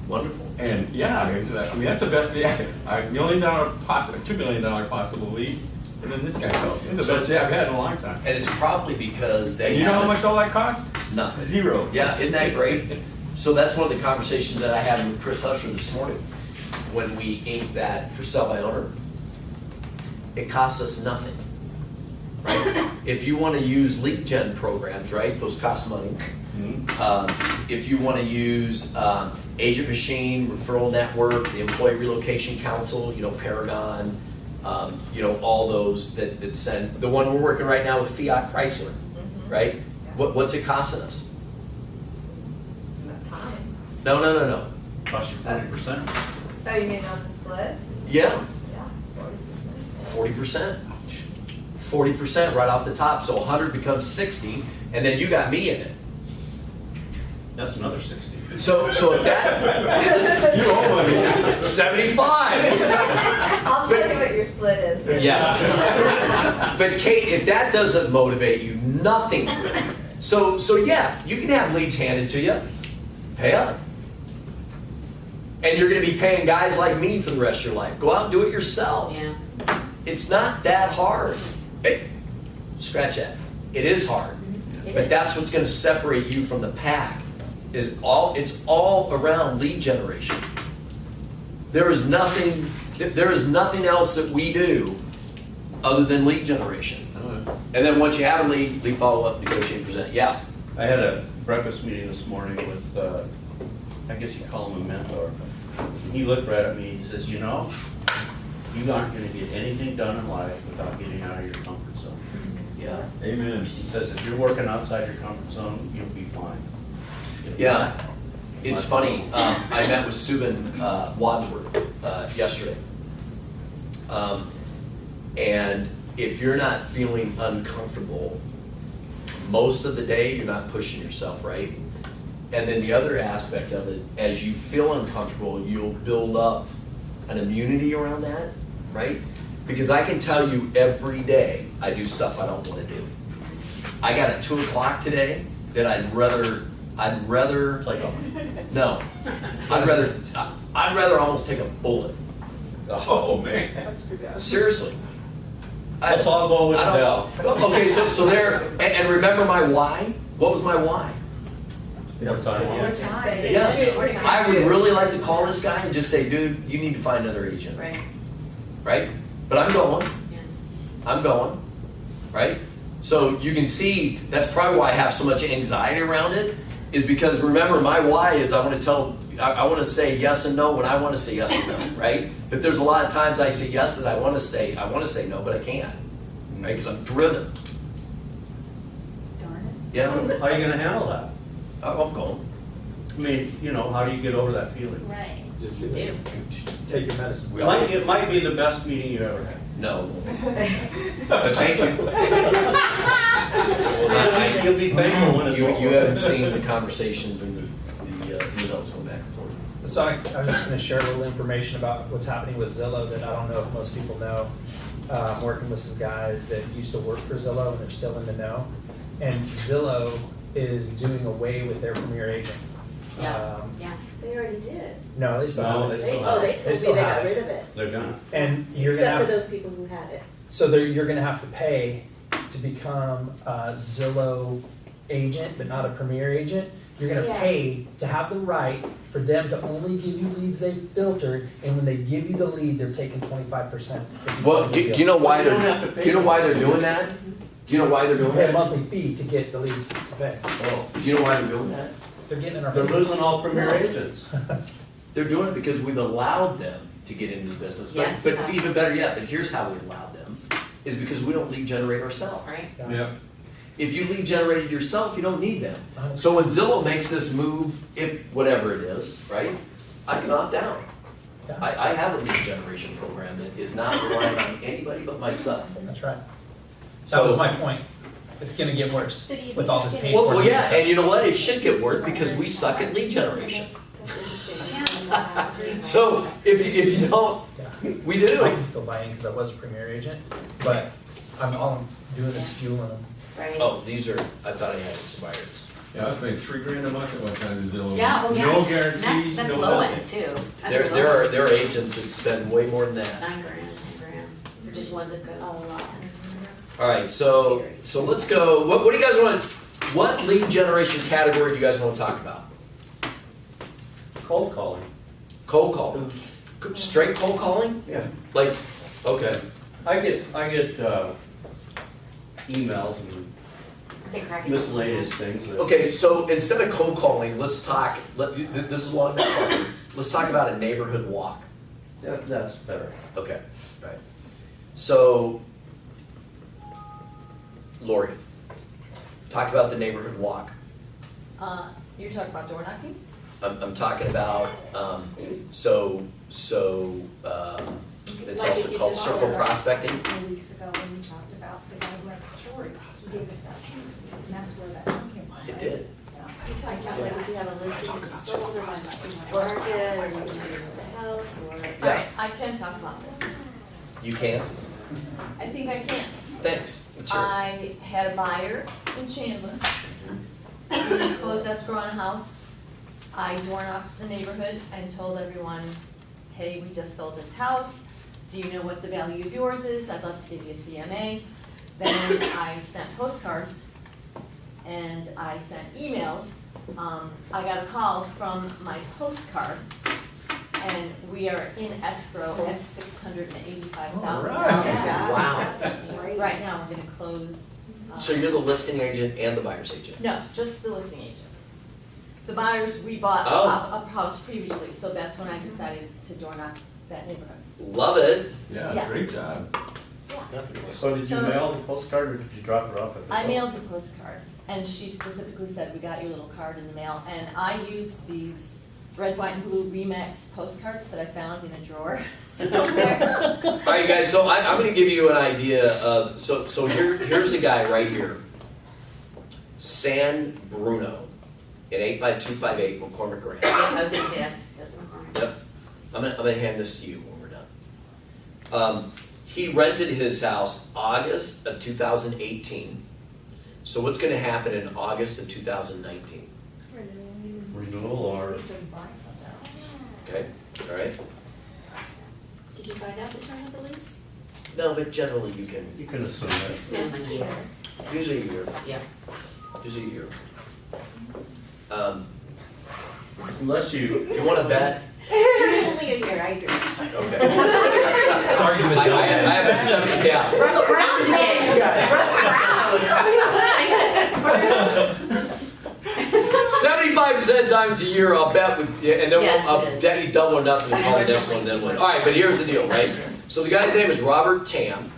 Wonderful. And yeah, I mean, that's the best day. $1 million possible, $2 million possible lead, and then this guy called me. It's the best day I've had in a long time. And it's probably because they And you know how haven't- much all that cost? Nothing. 0. Yeah, isn't that great? So that's one of the conversations that I had with Chris Usher this morning when we inked that for sale by owner. It costs us nothing, right? If you want to use lead gen programs, right, those cost money. If you want to use Agent Machine, Referral Network, the Employee Relocation Council, you know, Paragon, you know, all those that send, the one we're working right now with Fiat Chrysler, right? What's it costing us? Time. No. Cost you 40%. Oh, you mean on the split? Yeah, Yeah, 40%. 40% right off the top, so 100 becomes 60, and then you got me in it. That's another 60. So if that, You owe money. 75. I'll tell you what your split is. Yeah. But Kate, if that doesn't motivate you, nothing will. So yeah, you can have leads handed to you. Pay up. And you're going to be paying guys like me for the rest of your life. Go out and do it yourself. Yeah. It's not that hard. Hey, scratch that. It is hard. It But is. that's what's going to separate you from the pack. It's all around lead generation. There is nothing else that we do other than lead generation. And then once you have a lead follow up, negotiate, present. Yeah. I had a breakfast meeting this morning with, I guess you call him a mentor, He looked right at me, he says, you know, you aren't gonna get anything done in life without getting out of your comfort zone. Yeah. Amen. He says, if you're working outside your comfort zone, you'll be fine. If Yeah. not, It's funny, I met with Subin Wadsworth yesterday. And if you're not feeling uncomfortable, most of the day, you're not pushing yourself, right? And then the other aspect of it, as you feel uncomfortable, you'll build up an immunity around that, right? Because I can tell you every day, I do stuff I don't wanna do. I got at 2 o'clock today that I'd rather, play golf. no, I'd rather almost take a bullet. Oh, man. That's pretty bad. Seriously. Let's all go with I don't- Bell. Okay, so there, and remember my why? What was my why? What time? Yeah, I would really like to call this guy and just say, dude, you need to find another agent, Right, right? But I'm going, yeah. I'm going, right? So you can see, that's probably why I have so much anxiety around it, is because remember, my why is I want to say yes and no when I want to say yes and no, right? But there's a lot of times I say yes that I want to say no, but I can't, right? Because I'm driven. Darn Yeah, How are you gonna handle that? I'm going. I mean, you know, how do you get over that feeling? Right. Just it. do Do. Take your medicine. It might be the best meeting you ever had. No. But thank you. I- You'll be thankful when it's You over. haven't seen the conversations and the emails going back and forth. So I was just gonna share a little information about what's happening with Zillow that I don't know if most people know. I'm working with some guys that used to work for Zillow and they're still in the know. And Zillow is doing away with their premier agent. Yeah, yeah. They already did. No, they still No, have they it. still Oh, have they it. told me still they have got it. rid of it. They're gonna. And you're gonna Except for have, those people who had it. so you're gonna have to pay to become a Zillow agent, but not a premier agent. You're gonna Yeah. pay to have the right for them to only give you leads they've filtered, and when they give you the lead, they're taking 25%. Well, do you know why You don't have to they're, pay do you know why they're them. doing that? Do you know why they're You doing pay a that? monthly fee to get the leads to pay. Do you know why they're doing that? They're getting in our They're business. losing all premier agents. They're doing it because we've allowed them to get into the business. But, Yes, we but have. even better yet, but here's how we allowed them, is because we don't lead generate ourselves. Right. Yeah. If you lead generated yourself, you don't need them. So when Zillow makes this move, if whatever it is, right, I can opt out. I have a lead generation program that is not relying on anybody but myself. That's right. That was So, my point. It's gonna get worse So do you with think all it's this gonna- paperwork. well, yeah, stuff. and you know what? It should get worse because we suck at lead generation. That's interesting. So if you don't, Yeah. we do. I can still buy in because I was a premier agent, but I'm doing this fueling them. Right. Oh, these are, I thought I had expireds. Yeah, I was paying $3,000 a month at one time to Zillow. Yeah, oh yeah. No That's, guarantees, that's no low nothing. end too. That's There, low there end. are agents that spend way more than that. 9 grand, 10 grand, for just ones that go. A lot. All right, so let's go, what do you guys want, what lead generation category do you guys want to talk about? Cold calling. Cold call? Straight cold calling? Yeah. Like, okay, I get emails and They crack it. miscellaneous things that. okay, so instead of cold calling, let's talk, this is long enough talking. Let's talk about a neighborhood walk. That's better. Okay, right. So, Lori, talk about the neighborhood walk. You're talking about door knocking? I'm talking about, it's Like also if you called just circle said- prospecting. Weeks ago when we talked about the guy who had the story, he gave us that piece, and that's where that came from. It did. I felt like if you have a listing of sold or on the market, or you want to go to the house, or. Yeah. Alright, I can talk about this. You can? I think I can. Thanks. Let's hear it. I had a buyer in Chandler. We closed escrow on a house. I door knocked the neighborhood and told everyone, hey, we just sold this house. Do you know what the value of yours is? I'd love to give you a CMA. Then I sent postcards and I sent emails. I got a call from my postcard and we are in escrow at $685,000. Wow. That's great. Right now, we're gonna close. So you're the listing agent and the buyer's agent? No, just the listing agent. The buyers, we bought Oh. a house previously, so that's when I decided to door knock that neighborhood. Love it. Yeah, Yeah. great job. So did you So- mail the postcard or did you drop it off at the door? I mailed the postcard, and she specifically said, we got your little card in the mail, and I used these red, white, and blue Remix postcards that I found in a drawer somewhere. All right, you guys, so I'm gonna give you an idea of, so here's a guy right here. San Bruno in 85258 McCormick Ranch. I was gonna say, that's McCormick. Yep. I'm gonna hand this to you when we're done. He rented his house August of 2018. So what's gonna happen in August of 2019? Renewal or? Okay, all right? Did you find out the term of the lease? No, but generally you can, You can assume that. Extend a year. usually a year. Yeah. Usually a year. Unless you, You wanna bet? Usually a year, I agree. Okay. This argument I have a 7 count. Run around today. Run around. 75% times a year, I'll bet with, and then Yes, I'll it is. bet you double or nothing and call the next one, then win. All right, but here's the deal, right? So the guy's name is Robert Tam.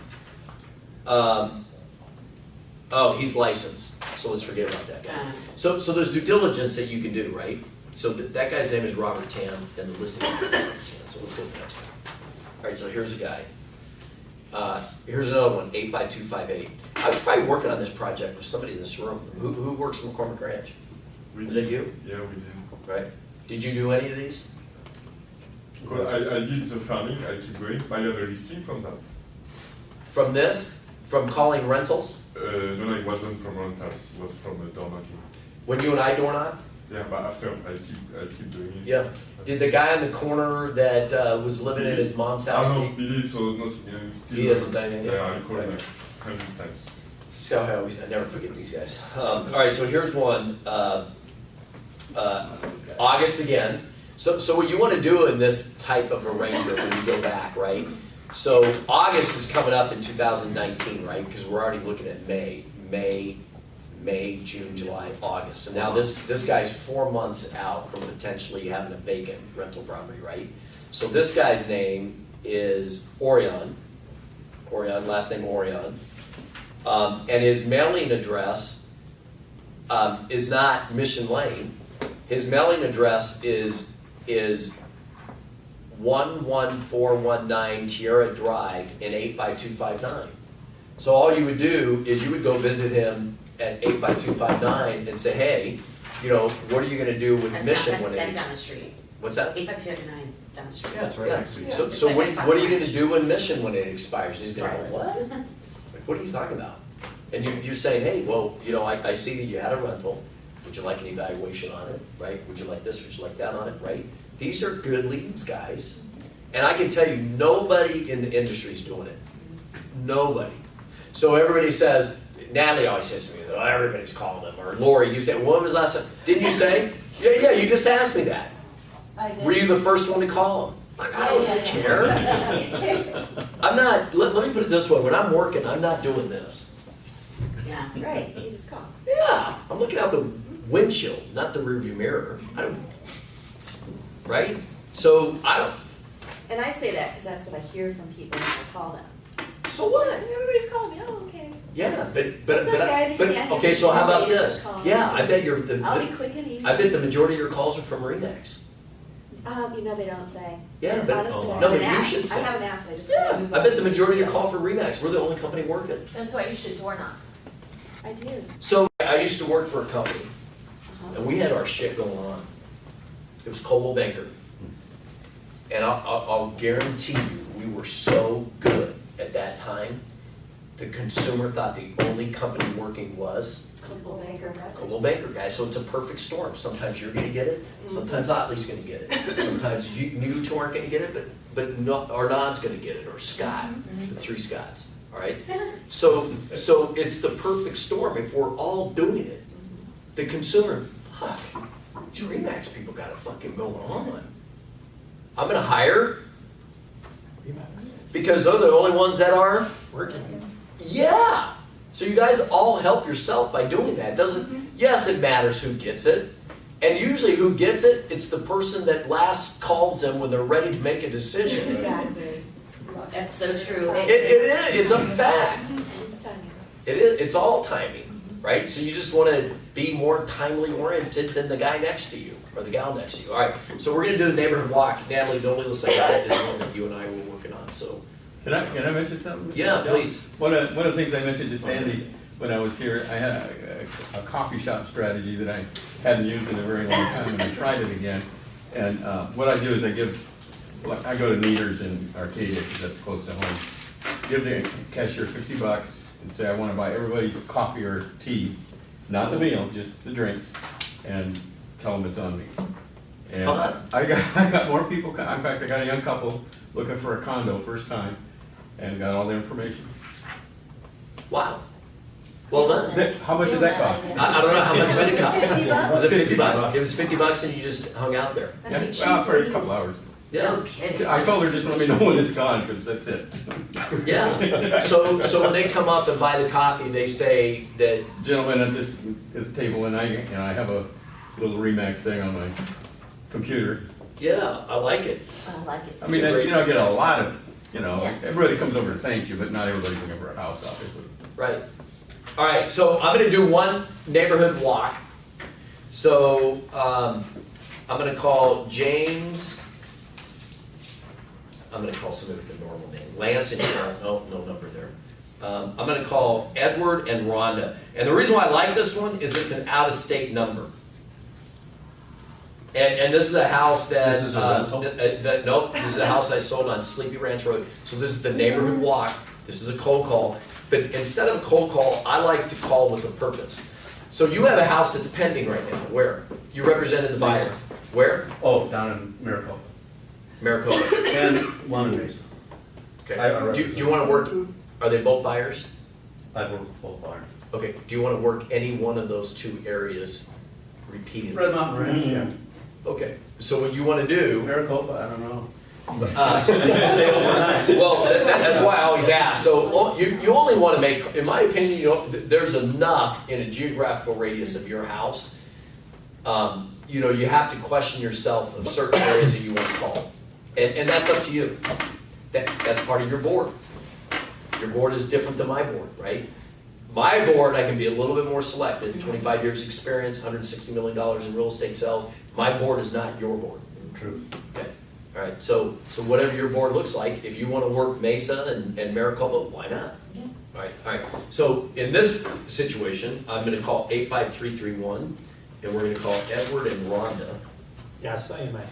Oh, he's licensed, so let's forget about that guy. So there's due diligence that you can do, right? So that guy's name is Robert Tam, and the listing is Robert Tam, so let's go to the next one. All right, so here's a guy. Here's another one, 85258. I was probably working on this project with somebody in this room. Who works in McCormick Ranch? Was it you? Yeah, we did. Right. Did you do any of these? Well, I did the farming, I keep going. I have a listing from that. From this? From calling rentals? No, it wasn't from rentals, it was from door knocking. When you and I door knock? Yeah, but after I keep doing it. Yeah. Did the guy in the corner that was living in his mom's house? I don't believe so, nothing, it's still. He hasn't done anything? Yeah, I called Right. like 100 times. So I never forget these guys. All right, so here's one. August again. So what you want to do in this type of arrangement when you go back, right? So August is coming up in 2019, right? Because we're already looking at May, June, July, August. So now this guy's 4 months out from potentially having a vacant rental property, right? So this guy's name is Orion, last name Orion. And his mailing address is not Mission Lane. His mailing address is 11419 Tierra Drive in 85259. So all you would do is you would go visit him at 85259 and say, hey, what are you gonna do with Mission when That's it's... down the street. What's that? 85209 is down the street. yeah, it's right Yeah. next to you. So what are you gonna do when Mission when it expires? He's gonna go, what? Like, what are you talking about? And you're saying, hey, well, I see that you had a rental. Would you like an evaluation on it, right? Would you like this, would you like that on it, right? These are good leads, guys. And I can tell you, nobody in the industry is doing it. Nobody. So everybody says, Natalie always says to me, oh, everybody's calling them. Or Lori, you say, well, when was the last time? Didn't you say? Yeah, you just asked me that. I did. Were you the first one to call them? Like, I don't Yeah. care. I'm not, let me put it this way, when I'm working, I'm not doing this. Yeah. Right, you just call. Yeah, I'm looking out the windshield, not the rearview mirror. I don't, right? So, I don't, And I say that because that's what I hear from people when I call them. so what? Everybody's calling me, oh, okay. Yeah, but, It's okay, I understand. okay, so how about You can this? call. Yeah, I bet I'll be quick and easy. I bet the majority of your calls are from Remax. They don't say. Yeah, but, Honestly, I no, but haven't you asked. should I say. haven't asked, I just. Yeah, move I on bet to the majority of next your call for Remax, we're the only company working. That's why you should door knock. I do. So, I used to work for a company, and we had our shit going on. It was Coldwell Banker. And I'll guarantee you, we were so good at that time, the consumer thought the only company working was Coldwell Banker. Coldwell Banker, guys. So it's a perfect storm. Sometimes you're gonna get it, sometimes Otley's gonna get it. Sometimes you two aren't gonna get it, but Arnaud's gonna get it, or Scott, the 3 Scotts, all right? So it's the perfect storm if we're all doing it. The consumer, fuck, these Remax people got it fucking going on. I'm gonna hire, because they're the only ones that are, Working. yeah. So you guys all help yourself by doing that. Yes, it matters who gets it, And usually who gets it? It's the person that last calls them when they're ready to make a decision. Exactly. That's so true. It is, it's a fact. It's timing. It is, it's all timing, right? So you just wanna be more timely oriented than the guy next to you, or the gal next to you. All right, so we're gonna do a neighborhood walk. Natalie, the only list I got is one that you and I were working on, so. Can I mention something? Yeah, please. One of the things I mentioned to Sandy when I was here, I had a coffee shop strategy that I hadn't used in a very long time, and I tried it again. And what I do is I go to Neater's in Arcadia, because that's close to home. Give the cashier $50 and say, I want to buy everybody's coffee or tea, not the meal, just the drinks, and tell them it's on me. And Fun. I got more people, in fact, I got a young couple looking for a condo first time, and got all the information. Wow. Well done. How much did that cost? I don't know how much did it cost. $50? Was it $50? $50. It was $50 and you just hung out there. That's Yeah, well, for a couple hours. Yeah, kidding. I told her just let me know when it's gone, because that's it. yeah. So when they come up and buy the coffee, they say that, Gentleman at the table, and I have a little Remax thing on my computer. yeah, I like it. I like it. I mean, It's a great- you don't get a lot of, Yeah. everybody comes over to thank you, but not everybody's looking for a house, obviously. Right. All right, so I'm gonna do one neighborhood block. So, I'm gonna call James, I'm gonna call somebody with a normal name, Lance and Cheryl, no number there. I'm gonna call Edward and Rhonda. And the reason why I like this one is it's an out-of-state number. And this is a house that. This is a rental? Nope, this is a house I sold on Sleepy Ranch Road. So this is the neighborhood block, this is a cold call. But instead of a cold call, I like to call with a purpose. So you have a house that's pending right now, where? You represented the buyer. Mesa. Where? Oh, down in Maricopa. Maricopa. And London Mesa. Okay. I Do you wanna work, are they both buyers? I work with both buyers. Okay, do you wanna work any one of those two areas repeatedly? Red Mountain Ranch, yeah. Okay, so what you wanna do, Maricopa, I don't know. Stay overnight. Well, that's why I always ask. So you only want to make, in my opinion, there's enough in a geographical radius of your house. You have to question yourself of certain areas that you want to call. And that's up to you. That's part of your board. Your board is different than my board, right? My board, I can be a little bit more selective, 25 years experience, $160 million in real estate sales. My board is not your board. True. Okay, all right, so whatever your board looks like, if you want to work Mesa and Maricopa, why not? All right, so in this situation, I'm gonna call 85331, and we're gonna call Edward and Rhonda. Yeah, I saw you in my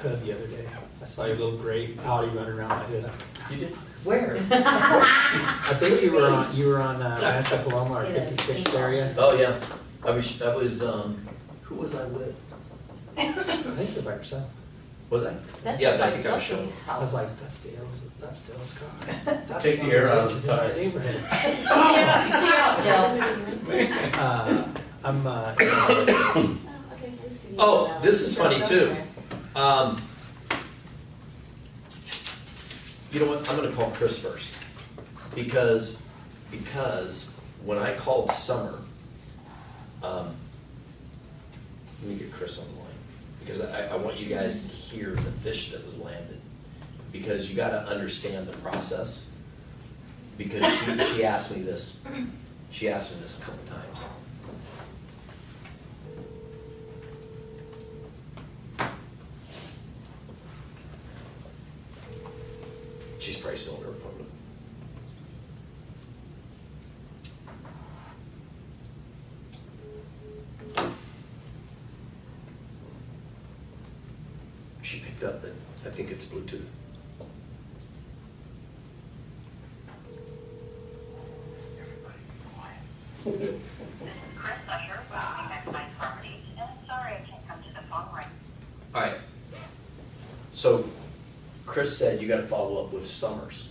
hood the other day. I saw your little gray Audi running around my hood. You did? Where? I think you were on Rancho Paloma or 56 area. Oh, yeah, I was, who was I with? I think you're by yourself. Was I? That's Yeah, but I like think I was Gus's showing. I was house. like, that's Dale's car. That's Take the air out of she's the in my tires. neighborhood. You see out, Dale. I'm Oh, okay, this is- Oh, this is funny too. You know what, I'm gonna call Chris first, because when I called Summer, let me get Chris on the line, because I want you guys to hear the fish that was landed, because you gotta understand the process, because she asked me this a couple times. She's probably still in her appointment. She picked up, and I think it's Bluetooth. Everybody be quiet. Chris Usher, welcome back to my property. Sorry I can't come to the phone right. All right. So Chris said you gotta follow up with Summers.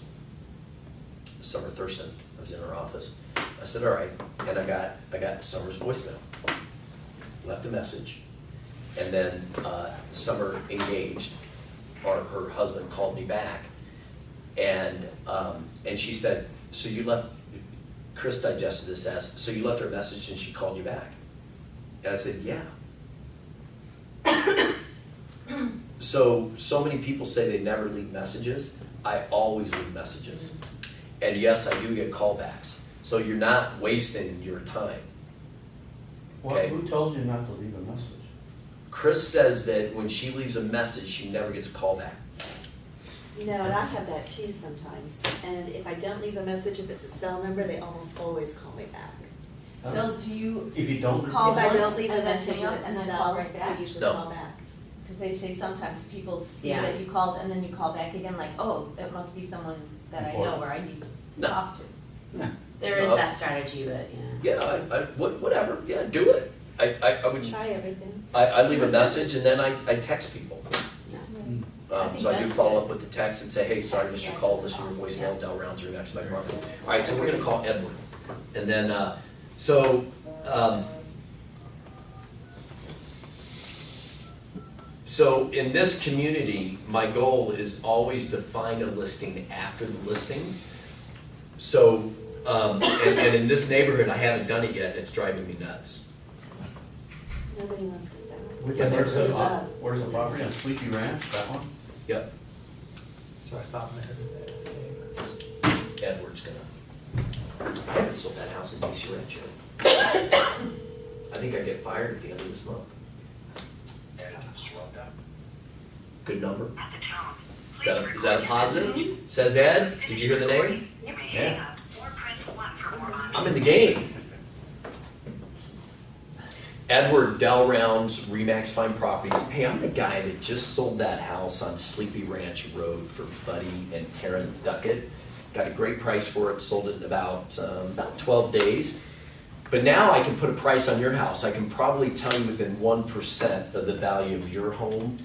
Summer Thurston, I was in her office. I said, all right, and I got Summers' voicemail. Left a message, and then Summer engaged, or her husband called me back, and she said, so you left, Chris digested this as, so you left her a message and she called you back? And I said, yeah. so many people say they never leave messages. I always leave messages. And yes, I do get callbacks. So you're not wasting your time. Well, Okay. who tells you not to leave a message? Chris says that when she leaves a message, she never gets a call back. You know, and I have that too sometimes. And if I don't leave a message, if it's a cell number, they almost always call me back. So do you If you don't, call If I don't once leave a and then message, hang up if it's and a then cell, call right I back? usually No. call back. Because they say sometimes people see Yeah. that you called and then you call back again, like, oh, it must be someone that I know Important. or I need to No. talk to. There is No. that strategy, but Yeah, whatever, yeah, do it. I would, try everything. I leave a message and then I text people. I think So I do that's follow good. up with the text and say, hey, sorry, missed your call, listen to your voicemail, Del Rounds, your next my property. All right, so we're gonna call Edward. And then, so in this community, my goal is always to find a listing after the listing. So, and in this neighborhood, I haven't done it yet, it's driving me nuts. Nobody wants to sell it. where's There's the, a- where's the property on Sleepy Ranch, that one? Yep, So I thought maybe. Edward's gonna, I haven't sold that house in DC Ranch yet. I think I get fired at the end of this month. Good number? Is that a positive? Says Ed, did you hear the name? Yeah. I'm in the game. Edward Del Rounds, Remax Fine Properties. Hey, I'm the guy that just sold that house on Sleepy Ranch Road for Buddy and Karen Duckett. Got a great price for it, sold it in about 12 days. But now I can put a price on your house. I can probably tell you within 1% of the value of your home,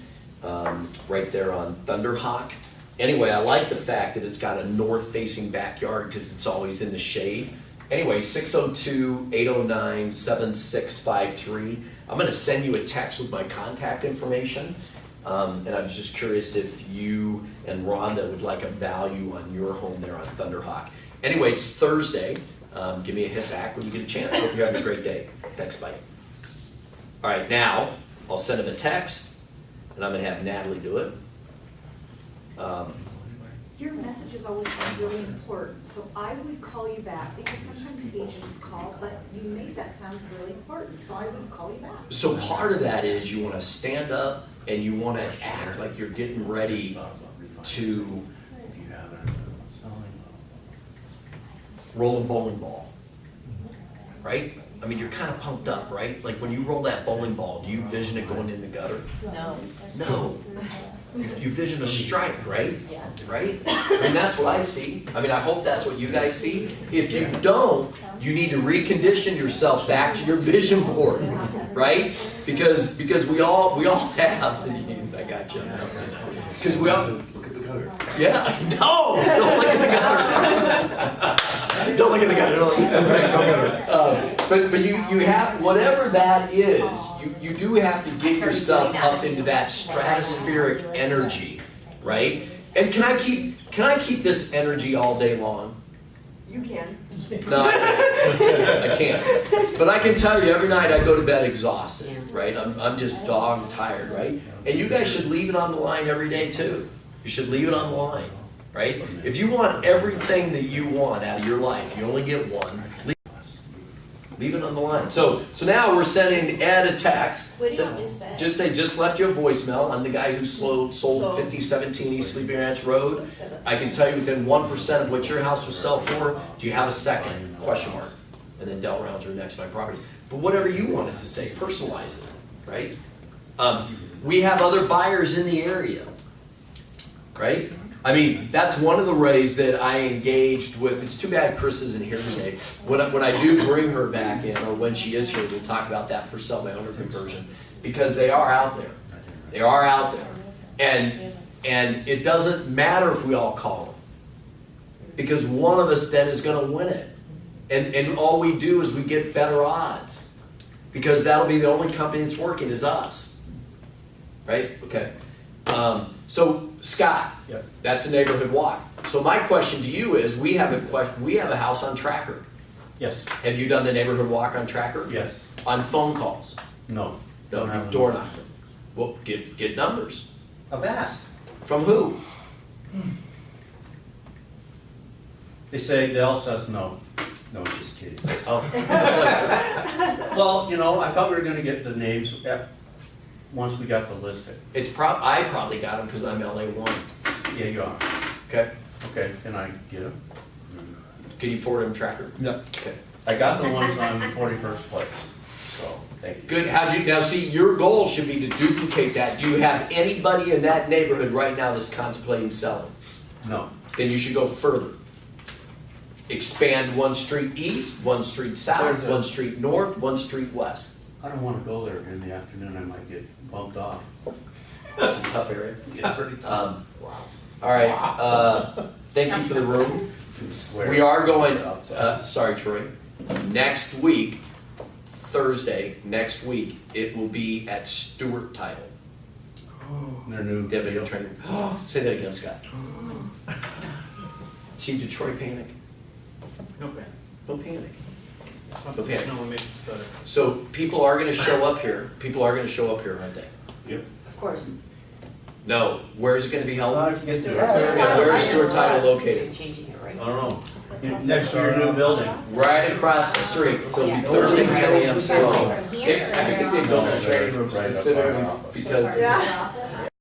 right there on Thunderhawk. Anyway, I like the fact that it's got a north-facing backyard because it's always in the shade. Anyway, 602-809-7653. I'm gonna send you a text with my contact information. And I was just curious if you and Rhonda would like a value on your home there on Thunderhawk. Anyway, it's Thursday. Give me a hit back when you get a chance. Hope you're having a great day. Thanks, bye. All right, now I'll send him a text, and I'm gonna have Natalie do it. Your messages always sound really important, so I would call you back, because sometimes agents call, but you make that sound really important, so I would call you back. So part of that is you wanna stand up and you wanna act like you're getting ready to If you haven't, selling. roll a bowling ball, right? I mean, you're kind of pumped up, right? Like when you roll that bowling ball, do you vision it going in the gutter? No. No. You vision a strike, right? Yes. Right? And that's what I see. I mean, I hope that's what you guys see. If you don't, you need to recondition yourself back to your vision board, right? Because we all have. I got you. Because we all. Look at the gutter. Yeah, no, don't look at the gutter. Don't look at the gutter. Don't look at the gutter. But you have, whatever that is, you do have to get yourself up into that stratospheric energy, right? And can I keep this energy all day long? You can. No, I can't. But I can tell you, every night I go to bed exhausted, right? I'm just dog tired, right? And you guys should leave it on the line every day too. You should leave it on the line, right? If you want everything that you want out of your life, you only get one. Leave it on the line. So now we're sending Ed a text. What do you want me to say? Just say, just left you a voicemail. I'm the guy who sold 5017 East Sleepy Ranch Road. I can tell you within 1% of what your house will sell for. Do you have a second? Question mark. And then Del Rounds are next, my property. But whatever you want it to say, personalize it, right? We have other buyers in the area, right? I mean, that's one of the ways that I engaged with. It's too bad Chris isn't here today. When I do bring her back in, or when she is here, we'll talk about that for sell by owner conversion, because they are out there. They are out there, and it doesn't matter if we all call them, because one of us then is going to win it, and all we do is we get better odds, because that'll be the only company that's working is us, right? Okay. So Scott, Yep. that's a neighborhood walk. So my question to you is, we have a house on Tracker. Yes, Have you done the neighborhood walk on Tracker? yes, On phone calls? no. No, Don't have you've a door number. knocked them. Well, get numbers. I've asked. From who? They say, Dell says no. No, just kidding. Oh, it's like, Well, you know, I thought we were gonna get the names once we got the listing. I probably got them because I'm LA1. Yeah, you are. Okay, Okay, can I get them? can you forward them, Tracker? Yeah. Okay. I got the ones on 41st place, so, thank you. Good, now see, your goal should be to duplicate that. Do you have anybody in that neighborhood right now that's contemplating selling? No, Then you should go further. Expand 1 street east, 1 street south, There's a- 1 street north, 1 street west. I don't wanna go there in the afternoon, I might get bumped off. That's a tough area. Yeah, pretty tough. All right, thank you for the room. Square. We are going, Outside. sorry Troy, next week, Thursday, next week, it will be at Stewart Title. Their new They have a new deal. training. Say that again, Scott. See Detroit panic? No plan. No panic. Okay. No one makes it better. So people are gonna show up here, aren't they? Of course. No, where's it gonna be held? Thought if you get to- Yeah, where is Stewart Title located? Changing it, right? I don't know. Next to your new building. Right across the street, so it'll be Thursday, 10 a.m. still. I think they built the training room Right up by our specifically office. because Yeah.